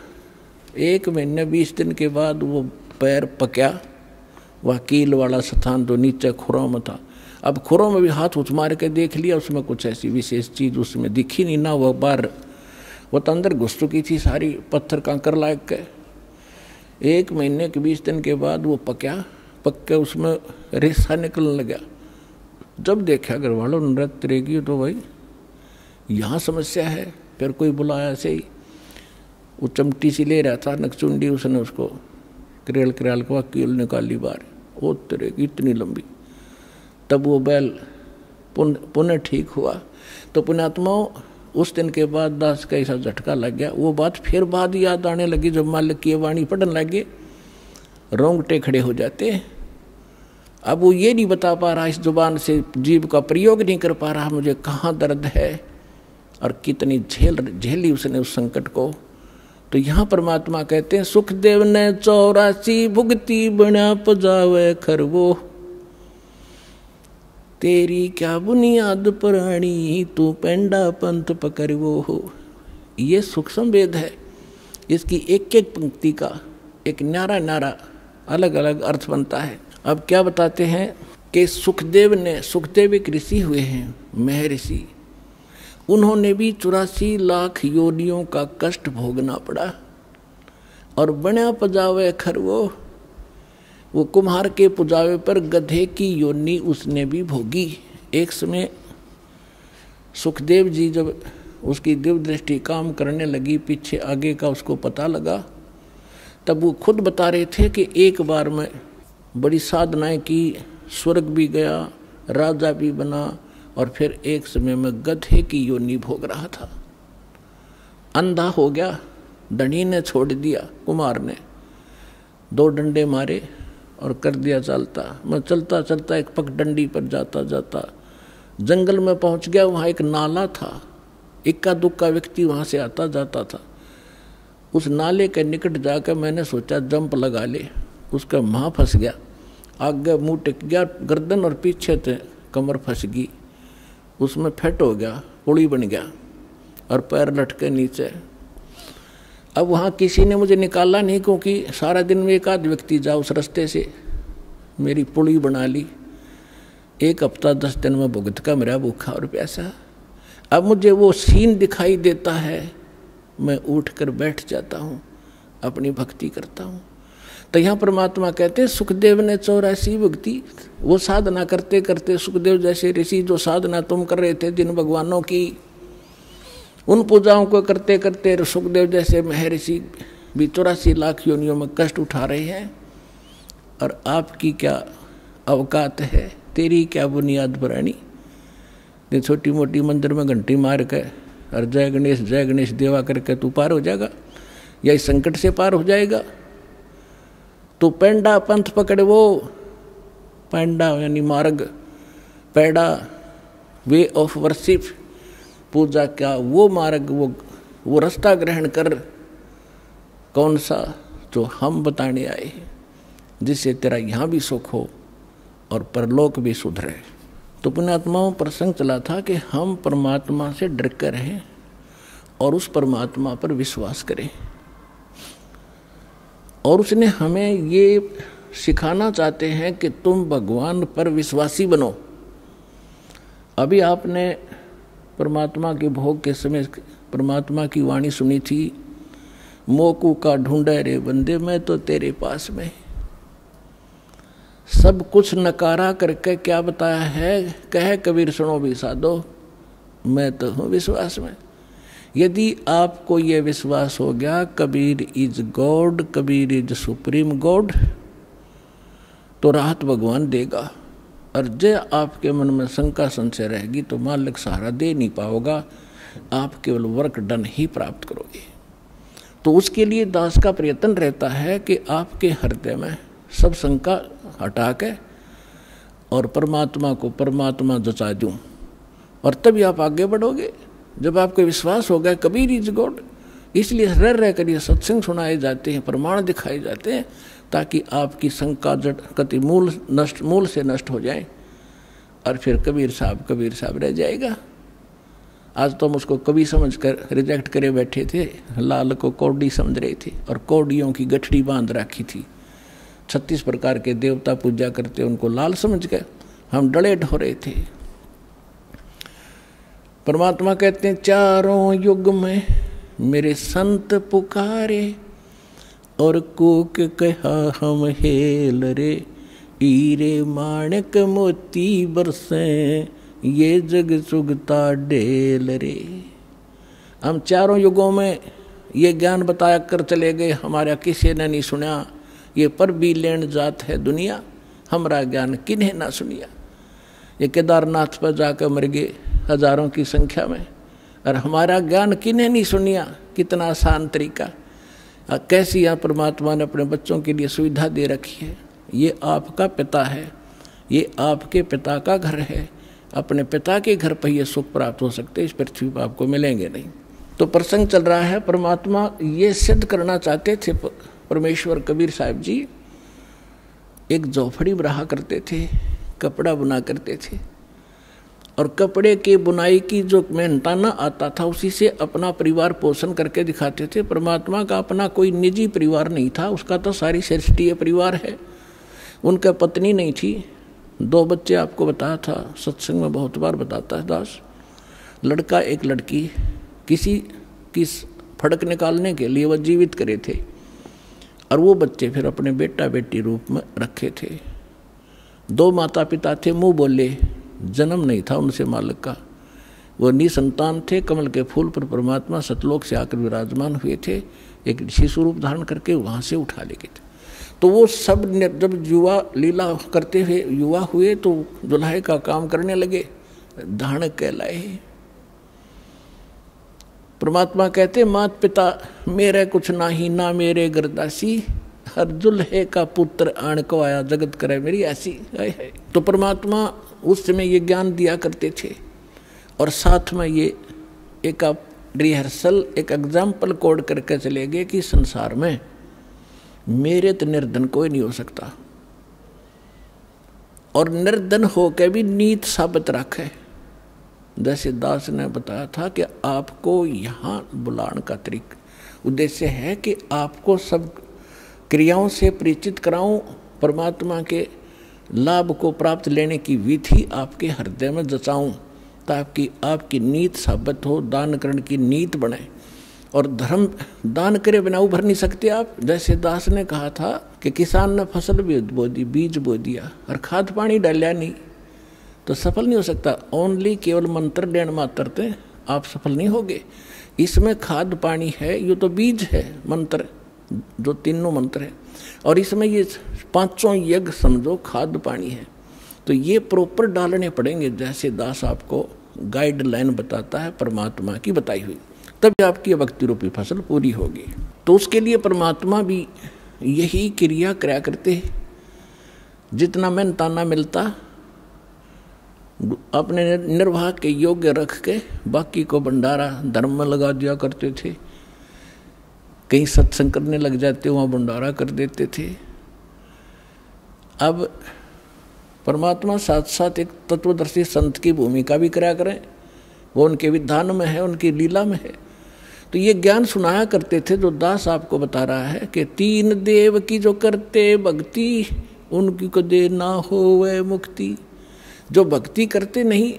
1 महीने 20 दिन के बाद वो पैर पक्या, वह कील वाला स्थान तो नीचे खुरों में था। अब खुरों में भी हाथ उठ मार के देख लिया, उसमें कुछ ऐसी विशेष चीज उसमें दिखी नहीं ना, वह बाहर वो तो अंदर घुस चुकी थी सारी, पत्थर कंकर लायक के। 1 महीने के 20 दिन के बाद वो पक के उसमें रेसा निकलने लगा। जब देखा घर वालों नृत्य रहेगी तो भाई यहाँ समस्या है। फिर कोई बुलाया ऐसे ही, वो चमटी सी ले रहा था नकचुंडी, उसने उसको करेल के कील निकाली बाहर, वो तरेगी इतनी लंबी। तब वो बैल पुनः ठीक हुआ। तो पुण्यात्माओं, उस दिन के बाद दास का ऐसा झटका लग गया। वो बात फिर बाद याद आने लगी, जब मालिक की वाणी पढ़ने लगे, रोंगटे खड़े हो जाते। अब वो ये नहीं बता पा रहा, इस जुबान से जीभ का प्रयोग नहीं कर पा रहा, मुझे कहाँ दर्द है और कितनी झेली उसने उस संकट को। तो यहाँ परमात्मा कहते हैं, सुखदेव ने 84 भुगती बना पजावे खरवो, तेरी क्या बुनियाद पुरानी तू पेंडा पंथ पकड़वो हो। ये सूक्ष्म वेद है, इसकी एक एक पंक्ति का एक न्यारा न्यारा अलग अलग अर्थ बनता है। अब क्या बताते हैं कि सुखदेव एक ऋषि हुए हैं, महर्षि। उन्होंने भी 84 लाख योनियों का कष्ट भोगना पड़ा। और बना पजावे खरवो, वो कुम्हार के पुजावे पर गधे की योनि उसने भी भोगी। एक समय सुखदेव जी जब उसकी दिव्य दृष्टि काम करने लगी, पीछे आगे का उसको पता लगा, तब वो खुद बता रहे थे कि एक बार में बड़ी साधनाएं की, स्वर्ग भी गया, राजा भी बना, और फिर एक समय में गधे की योनि भोग रहा था। अंधा हो गया, डंडी ने छोड़ दिया, कुमार ने 2 डंडे मारे और कर दिया चलता। मैं चलता चलता एक पगडंडी पर जाता जाता जंगल में पहुंच गया। वहाँ एक नाला था, इक्का दुक्का व्यक्ति वहाँ से आता जाता था। उस नाले के निकट जाकर मैंने सोचा जंप लगा ले, उसका मुँह फंस गया, आगे मुँह टिक गया, गर्दन और पीछे से कमर फंस गई, उसमें फट हो गया, पुड़ी बन गया और पैर लटके नीचे। अब वहाँ किसी ने मुझे निकाला नहीं, क्योंकि सारा दिन में एक आध व्यक्ति जा उस रास्ते से, मेरी पुड़ी बना ली। 1 हफ्ता 10 दिन में भुगत का मेरा भूखा और प्यासा। अब मुझे वो सीन दिखाई देता है, मैं उठकर बैठ जाता हूँ, अपनी भक्ति करता हूँ। तो यहाँ परमात्मा कहते हैं सुखदेव ने 84 भक्ति, वो साधना करते करते सुखदेव जैसे ऋषि जो साधना तुम कर रहे थे जिन भगवानों की, उन पूजाओं को करते करते सुखदेव जैसे महर्षि भी 84 लाख योनियों में कष्ट उठा रहे हैं। और आपकी क्या अवकात है, तेरी क्या बुनियाद पुरानी, छोटी मोटी मंदिर में घंटी मार के और जय गणेश देवा करके तू पार हो जाएगा, या इस संकट से पार हो जाएगा। तो पेंडा पंथ पकड़े, वो पेंडा यानी मार्ग, पैडा वे ऑफ वर्शिप, पूजा क्या वो मार्ग, वो रास्ता ग्रहण कर। कौन सा? जो हम बताने आए, जिससे तेरा यहाँ भी सुख हो और परलोक भी सुधरे। तो पुण्यात्माओं प्रसंग चला था कि हम परमात्मा से डर कर रहें और उस परमात्मा पर विश्वास करें। और उसने हमें ये सिखाना चाहते हैं कि तुम भगवान पर विश्वासी बनो। अभी आपने परमात्मा के भोग के समय परमात्मा की वाणी सुनी थी, मोकू का ढूंढे रे बंदे मैं तो तेरे पास में। सब कुछ नकारा करके क्या बताया है, कहे कबीर सुनो भी साधो मैं तो हूँ विश्वास में। यदि आपको ये विश्वास हो गया Kabir is God, Kabir is supreme God, तो राहत भगवान देगा। और जो आपके मन में शंका संशय रहेगी तो मालिक सहारा दे नहीं पाओगा, आप केवल वर्क डन ही प्राप्त करोगे। तो उसके लिए दास का प्रयत्न रहता है कि आपके हृदय में सब शंका हटा के और परमात्मा को परमात्मा जचा दूं, और तभी आप आगे बढ़ोगे। जब आपको विश्वास हो गया कबीर इज गॉड, इसलिए रह कर ये सत्संग सुनाए जाते हैं, प्रमाण दिखाए जाते हैं, ताकि आपकी शंका जड़ कति मूल से नष्ट हो जाए और फिर कबीर साहब रह जाएगा। आज तो हम उसको कवि समझ कर रिजेक्ट करे बैठे थे, लाल को कौड़ी समझ रहे थे और कौड़ियों की गठड़ी बांध रखी थी। 36 प्रकार के देवता पूजा करते, उनको लाल समझ के हम डले ढो रहे थे। परमात्मा कहते हैं चारों युग में मेरे संत पुकारे और कूक कहा हम हेल रे, हीरे माणक मोती बरसे ये जग सुगता डेल रे। हम चारों युगों में ये ज्ञान बताया कर चले गए, हमारा किसी ने नहीं सुना। ये पर भी लेन जात है दुनिया, हमारा ज्ञान किन्हें ना सुनिया। ये केदारनाथ पर जाकर मर गए हजारों की संख्या में, और हमारा ज्ञान किन्हें नहीं सुनिया। कितना आसान तरीका, कैसी यहाँ परमात्मा ने अपने बच्चों के लिए सुविधा दे रखी है। ये आपका पिता है, ये आपके पिता का घर है। अपने पिता के घर पर ये सुख प्राप्त हो सकते, इस पृथ्वी पर आपको मिलेंगे नहीं। तो प्रसंग चल रहा है, परमात्मा ये सिद्ध करना चाहते थे। परमेश्वर कबीर साहब जी एक झोपड़ी रहा करते थे, कपड़ा बुना करते थे, और कपड़े के बुनाई की जो मेहनताना आता था उसी से अपना परिवार पोषण करके दिखाते थे। परमात्मा का अपना कोई निजी परिवार नहीं था, उसका तो सारी सृष्टि परिवार है। उनका पत्नी नहीं थी, 2 बच्चे आपको बताया था, सत्संग में बहुत बार बताता है दास। लड़का एक लड़की, किसी की फड़क निकालने के लिए वह जीवित करे थे, और वो बच्चे फिर अपने बेटा बेटी रूप में रखे थे। 2 माता पिता थे, मुँह बोले, जन्म नहीं था उनसे मालिक का, वो निसंतान थे। कमल के फूल पर परमात्मा सतलोक से आकर विराजमान हुए थे, एक शिशु रूप धारण करके वहाँ से उठा ले गए थे। तो वो सब जब युवा लीला करते हुए युवा हुए तो दुल्हे का काम करने लगे, धान कहलाए। परमात्मा कहते मात पिता मेरे कुछ नाही, ना मेरे गरदासी, हर दुल्हे का पुत्र आण को आया, जगत करे मेरी ऐसी। तो परमात्मा उस समय ये ज्ञान दिया करते थे, और साथ में ये एक रिहर्सल, एक एग्जाम्पल कोड करके चले गए कि संसार में मेरे तो निर्धन कोई नहीं हो सकता, और निर्धन होकर भी नीत साबित रखे। जैसे दास ने बताया था कि आपको यहाँ बुलाने का तरीका उद्देश्य है कि आपको सब क्रियाओं से परिचित कराऊं, परमात्मा के लाभ को प्राप्त लेने की विधि आपके हृदय में जचाऊं, ताकि आपकी नीत साबित हो, दान करण की नीत बने। और धर्म दान करे बिना उभर नहीं सकते आप। जैसे दास ने कहा था कि किसान ने फसल भी बो दी, बीज बो दिया और खाद पानी डालिया नहीं तो सफल नहीं हो सकता। ओनली केवल मंत्र लेन मात्र थे आप सफल नहीं होगे। इसमें खाद पानी है, ये तो बीज है मंत्र, जो तीनों मंत्र है, और इसमें ये पांचों यज्ञ समझो खाद पानी है। तो ये प्रॉपर डालने पड़ेंगे जैसे दास आपको गाइडलाइन बताता है परमात्मा की बताई हुई, तब आपकी भक्ति रूपी फसल पूरी होगी। तो उसके लिए परमात्मा भी यही क्रिया कराया करते हैं। जितना मेहनताना मिलता अपने निर्वाह के योग्य रख के बाकी को भंडारा धर्म में लगा दिया करते थे। कहीं सत्संग करने लग जाते वहाँ भंडारा कर देते थे। अब परमात्मा साथ साथ एक तत्वदर्शी संत की भूमिका भी कराया करें, वो उनके विधान में है, उनकी लीला में है। तो ये ज्ञान सुनाया करते थे जो दास आपको बता रहा है कि तीन देव की जो करते भक्ति उनकी को दे ना हो वह मुक्ति। जो भक्ति करते नहीं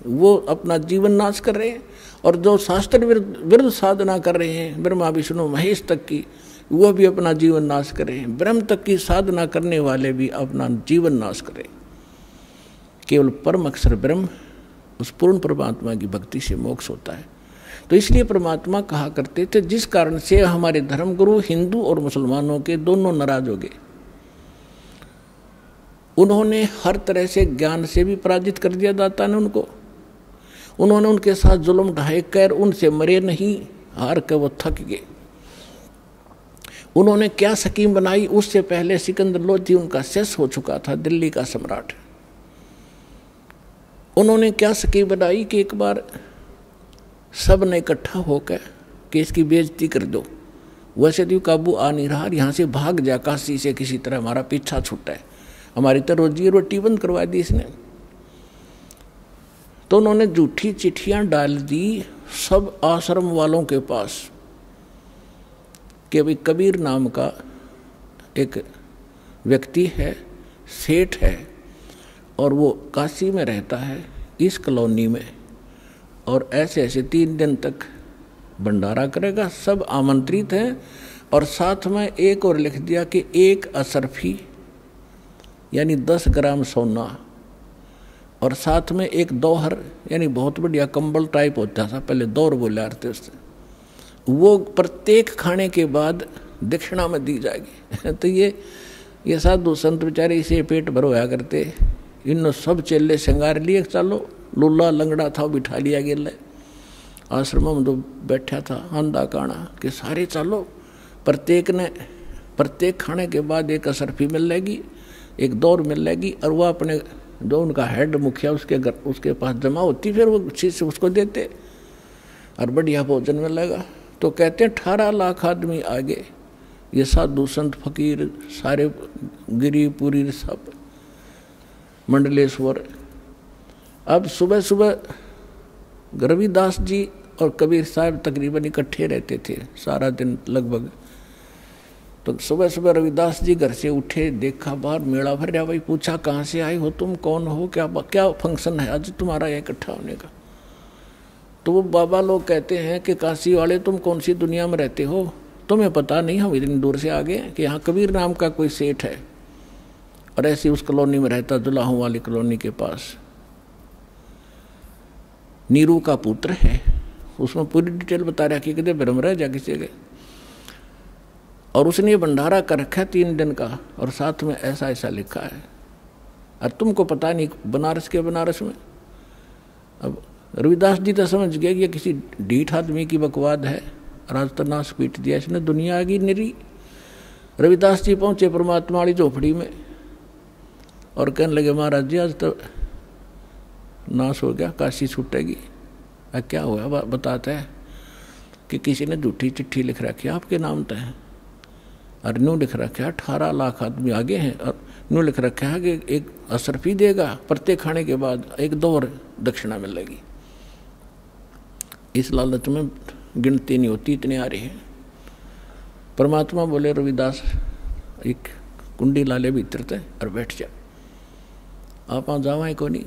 वो अपना जीवन नाश कर रहे हैं, और जो शास्त्र विरुद्ध साधना कर रहे हैं ब्रह्मा विष्णु महेश तक की, वो भी अपना जीवन नाश कर रहे हैं। ब्रह्म तक की साधना करने वाले भी अपना जीवन नाश करें। केवल परम अक्षर ब्रह्म, उस पूर्ण परमात्मा की भक्ति से मोक्ष होता है। तो इसलिए परमात्मा कहा करते थे, जिस कारण से हमारे धर्मगुरु हिंदू और मुसलमानों के दोनों नाराज हो गए। उन्होंने हर तरह से ज्ञान से भी पराजित कर दिया दाता ने उनको। उन्होंने उनके साथ जुल्म ढाए कर उनसे मरे नहीं, हार कर वो थक गए। उन्होंने क्या स्कीम बनाई, उससे पहले सिकंदर लोधी उनका शेष हो चुका था, दिल्ली का सम्राट। उन्होंने क्या स्कीम बनाई कि एक बार सब ने इकट्ठा होकर कि इसकी बेइज्जती कर दो। वैसे तो काबू आ नहीं रहा, यहाँ से भाग जा काशी से, किसी तरह हमारा पीछा छूटा है, हमारी तो रोजी रोटी बंद करवा दी इसने। तो उन्होंने झूठी चिट्ठियां डाल दी सब आश्रम वालों के पास कि भाई कबीर नाम का एक व्यक्ति है, सेठ है, और वो काशी में रहता है इस कॉलोनी में, और ऐसे ऐसे 3 दिन तक भंडारा करेगा। सब आमंत्रित हैं। और साथ में एक और लिख दिया कि 1 असरफी यानी 10 ग्राम सोना, और साथ में एक दोहर यानी बहुत बढ़िया कंबल टाइप होता था, पहले दौर बोला करते उससे, वो प्रत्येक खाने के बाद दक्षिणा में दी जाएगी। तो ये साधु संत बेचारे इसे पेट भर होया करते। इन सब चेले श्रृंगार लिए, चलो लुल्ला लंगड़ा था बिठा लिया गया आश्रम में, तो बैठा था आंधा काना कि सारे चलो, प्रत्येक खाने के बाद 1 असरफी मिल जाएगी, 1 दौर मिल जाएगी, और वह अपने जो उनका हेड मुखिया उसके पास जमा होती, फिर वो चीज से उसको देते और बढ़िया भोजन मिलेगा। तो कहते हैं 18 लाख आदमी आगे, ये साधु संत फकीर सारे गिरीपुरी सब मंडलेश्वर। अब सुबह सुबह रविदास जी और कबीर साहब तकरीबन इकट्ठे रहते थे सारा दिन लगभग। तो सुबह सुबह रविदास जी घर से उठे, देखा बाहर मेला भर रहा। भाई पूछा कहाँ से आए हो तुम, कौन हो, क्या फंक्शन है आज तुम्हारा यहाँ इकट्ठा होने का। तो वो बाबा लोग कहते हैं कि काशी वाले तुम कौन सी दुनिया में रहते हो, तुम्हें पता नहीं, हम इतनी दूर से आ गए कि यहाँ कबीर नाम का कोई सेठ है, और ऐसी उस कॉलोनी में रहता, जुलाहों वाली कॉलोनी के पास। नीरू का पुत्र है, उसमें पूरी डिटेल बता रहा कि कितने ब्रह्म रह जा किसी गए, और उसने ये भंडारा कर रखा है 3 दिन का, और साथ में ऐसा ऐसा लिखा है, और तुमको पता नहीं बनारस में। अब रविदास जी तो समझ गए कि ये किसी ढीठ आदमी की बकवाद है, और आज तो नाश पीट दिया इसने, दुनिया आ गई निरी। रविदास जी पहुंचे परमात्मा वाली झोपड़ी में और कहने लगे महाराज जी आज तो नाश हो गया, काशी छूटेगी। क्या हुआ बताता है कि किसी ने झूठी चिट्ठी लिख रखी आपके नाम तय है, और न्यू लिख रखा है 18 लाख आदमी आगे हैं, और न्यू लिख रखा है कि 1 असरफी देगा, प्रत्येक खाने के बाद 1 दौर दक्षिणा मिलेगी। इस लालच में गिनती नहीं होती, इतने आ रहे हैं। परमात्मा बोले रविदास एक कुंडी लाले भीतर थे और बैठ जा, आप वहाँ जावाएं को नहीं,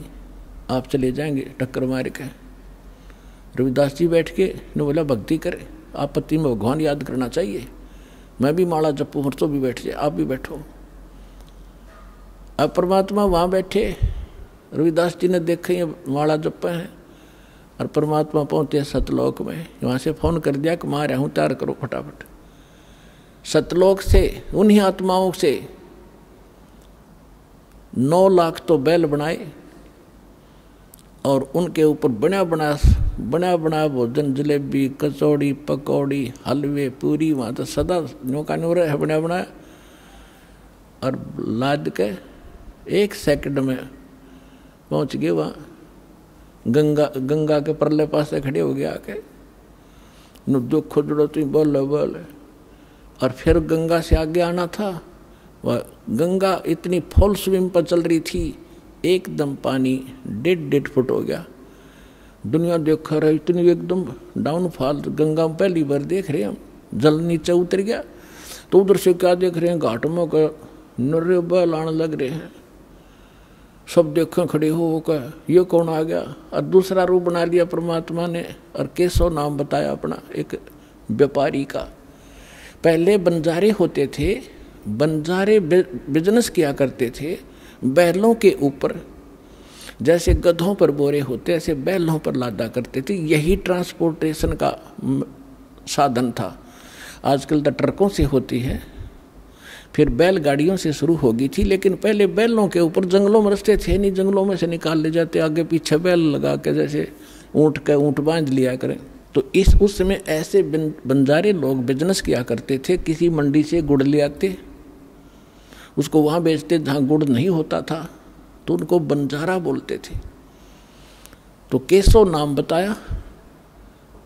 आप चले जाएंगे टक्कर मार के। रविदास जी बैठ के ने बोला भक्ति करे, आपत्ति में भगवान याद करना चाहिए। मैं भी माला जपूं और तो भी बैठ जाए, आप भी बैठो। अब परमात्मा वहाँ बैठे, रविदास जी ने देखे ये माला जप हैं और परमात्मा पहुँचे सतलोक में। वहाँ से फोन कर दिया कि मैं आ रहा हूँ, तैयार करो फटाफट। सतलोक से उन्हीं आत्माओं से 9 लाख तो बैल बनाए और उनके ऊपर बना बना भोजन, जलेबी, कचौड़ी, पकौड़ी, हलवे, पूरी, वहाँ तो सदा न्योका न्यो रहे बना बनाया और लाद के 1 सेकंड में पहुँच गए वहाँ। गंगा के परले पास से खड़े हो गया आके, दुख जुड़ो तुम बोल। और फिर गंगा से आगे आना था। वह गंगा इतनी फुल स्विम पर चल रही थी, एकदम पानी 1.5 फुट हो गया। दुनिया देख रहा इतनी एकदम डाउनफॉल, गंगा में पहली बार देख रहे हैं हम, जल नीचे उतर गया। तो उधर से क्या देख रहे हैं, घाट में का नर्रे बैल आने लग रहे हैं। सब देखें खड़े हो कर, ये कौन आ गया। और दूसरा रूप बना लिया परमात्मा ने और केशव नाम बताया अपना, एक व्यापारी का। पहले बंजारे होते थे, बंजारे बिजनेस किया करते थे बैलों के ऊपर, जैसे गधों पर बोरे होते ऐसे बैलों पर लादा करते थे। यही ट्रांसपोर्टेशन का साधन था। आजकल तो ट्रकों से होती है, फिर बैलगाड़ियों से शुरू होगी थी, लेकिन पहले बैलों के ऊपर, जंगलों में रास्ते थे नहीं, जंगलों में से निकाल ले जाते, आगे पीछे बैल लगा के जैसे ऊँट बांध लिया करें। तो उस समय ऐसे बंजारे लोग बिजनेस किया करते थे। किसी मंडी से गुड़ ले आते, उसको वहाँ बेचते जहाँ गुड़ नहीं होता था, तो उनको बंजारा बोलते थे। तो केशव नाम बताया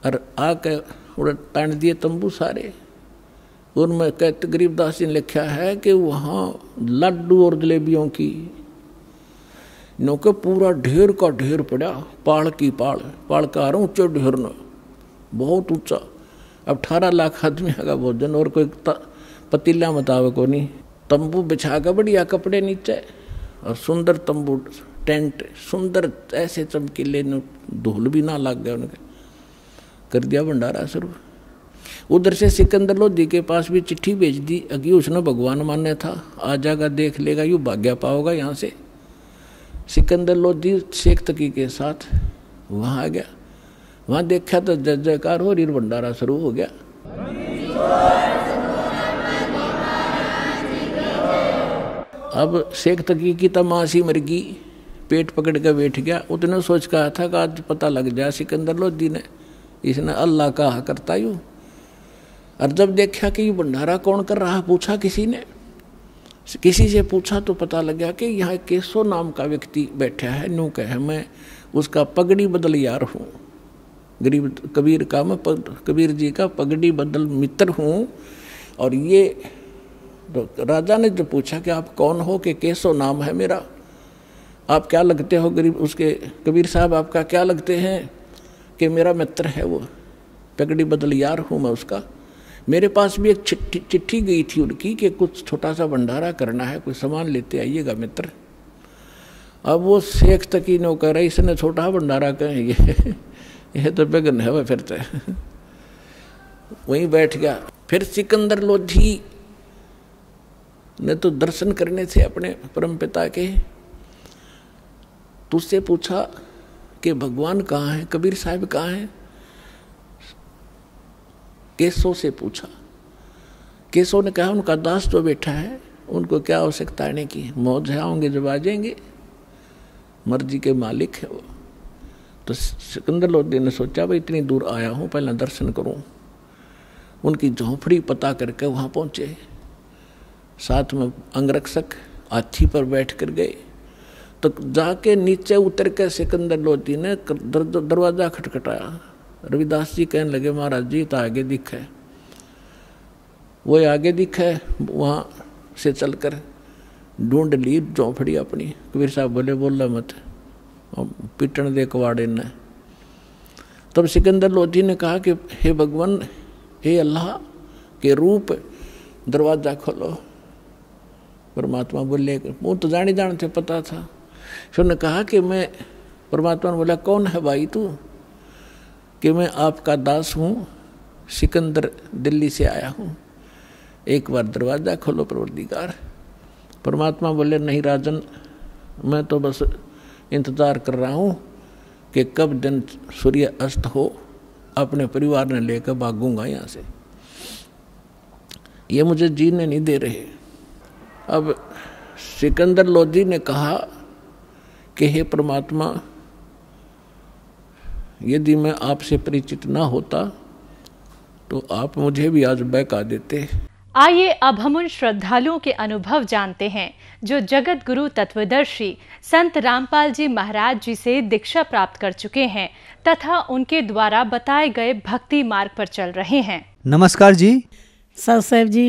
और आके उड़ तान दिए तंबू सारे। उनमें कहते गरीबदास जी ने लिखा है कि वहाँ लड्डू और जलेबियों की नौके पूरा ढेर का ढेर पड़ा, पाड़ की पाड़ का ऊंचे ढेर न, बहुत ऊंचा। अब 18 लाख आदमी का भोजन और कोई पतीला मुताबिक को नहीं। तंबू बिछा कर बढ़िया कपड़े नीचे और सुंदर तंबू टेंट, सुंदर ऐसे चमकीले, धूल भी ना लग गया उनके। कर दिया भंडारा शुरू। उधर से सिकंदर लोधी के पास भी चिट्ठी भेज दी, अगी उसने भगवान मान्य था, आ जाएगा देख लेगा, यूँ भाग्य पाओगा यहाँ से। सिकंदर लोधी शेख तकी के साथ वहाँ आ गया। वहाँ देखा तो जय जयकार हो रही, भंडारा शुरू हो गया। अब शेख तकी की तमाशी मर गई, पेट पकड़ कर बैठ गया। उतने सोच कहा था कि आज पता लग जाए सिकंदर लोधी ने, इसने अल्लाह कहा करता यूँ। और जब देखा कि ये भंडारा कौन कर रहा, पूछा किसी से पूछा तो पता लगा कि यहाँ केशव नाम का व्यक्ति बैठा है। न्यू कहे मैं उसका पगड़ी बदल यार हूँ, गरीब कबीर का, मैं कबीर जी का पगड़ी बदल मित्र हूँ। और ये तो राजा ने जो पूछा कि आप कौन हो, कि केशव नाम है मेरा, आप क्या लगते हो गरीब, उसके कबीर साहब आपका क्या लगते हैं, कि मेरा मित्र है वो, पगड़ी बदल यार हूँ मैं उसका। मेरे पास भी एक चिट्ठी गई थी उनकी कि कुछ छोटा सा भंडारा करना है, कोई सामान लेते आइएगा मित्र। अब वो शेख तकी ने कह रहा इसने छोटा भंडारा कहें, ये तो बेगन है वह। फिर तो वहीं बैठ गया। फिर सिकंदर लोधी ने तो दर्शन करने थे अपने परमपिता के, तो उससे पूछा कि भगवान कहाँ है, कबीर साहब कहाँ हैं। केशव से पूछा। केशव ने कहा उनका दास तो बैठा है, उनको क्या आवश्यकता आने की, मौज है, आएंगे जब आ जाएंगे, मर्जी के मालिक है वो। तो सिकंदर लोधी ने सोचा भाई इतनी दूर आया हूँ, पहले दर्शन करूँ। उनकी झोंपड़ी पता करके वहाँ पहुँचे। साथ में अंगरक्षक हाथी पर बैठ कर गए। तो जाके नीचे उतर के सिकंदर लोधी ने दरवाजा खटखटाया। रविदास जी कहने लगे महाराज जी तो आगे दिखे। वो आगे दिखे, वहाँ से चलकर ढूंढ ली झोंपड़ी अपनी। कबीर साहब बोले बोला मत, पिटन दे कवाड़े ने। तब सिकंदर लोधी ने कहा कि हे भगवान, हे अल्लाह के रूप, दरवाजा खोलो। परमात्मा बोले, वो तो जाने थे पता था। फिर उन्होंने कहा कि मैं, परमात्मा ने बोला कौन है भाई तू, कि मैं आपका दास हूँ सिकंदर दिल्ली से आया हूँ, एक बार दरवाज़ा खोलो परवरदिगार। परमात्मा बोले नहीं राजन, मैं तो बस इंतज़ार कर रहा हूँ कि कब दिन सूर्य अस्त हो, अपने परिवार ने लेकर भागूंगा यहाँ से, ये मुझे जीने नहीं दे रहे। अब सिकंदर लोधी ने कहा कि हे परमात्मा, यदि मैं आपसे परिचित ना होता तो आप मुझे भी आज बहका देते। आइए अब हम उन श्रद्धालुओं के अनुभव जानते हैं जो जगत गुरु तत्वदर्शी संत रामपाल जी महाराज जी से दीक्षा प्राप्त कर चुके हैं तथा उनके द्वारा बताए गए भक्ति मार्ग पर चल रहे हैं। नमस्कार जी। सर साहब जी।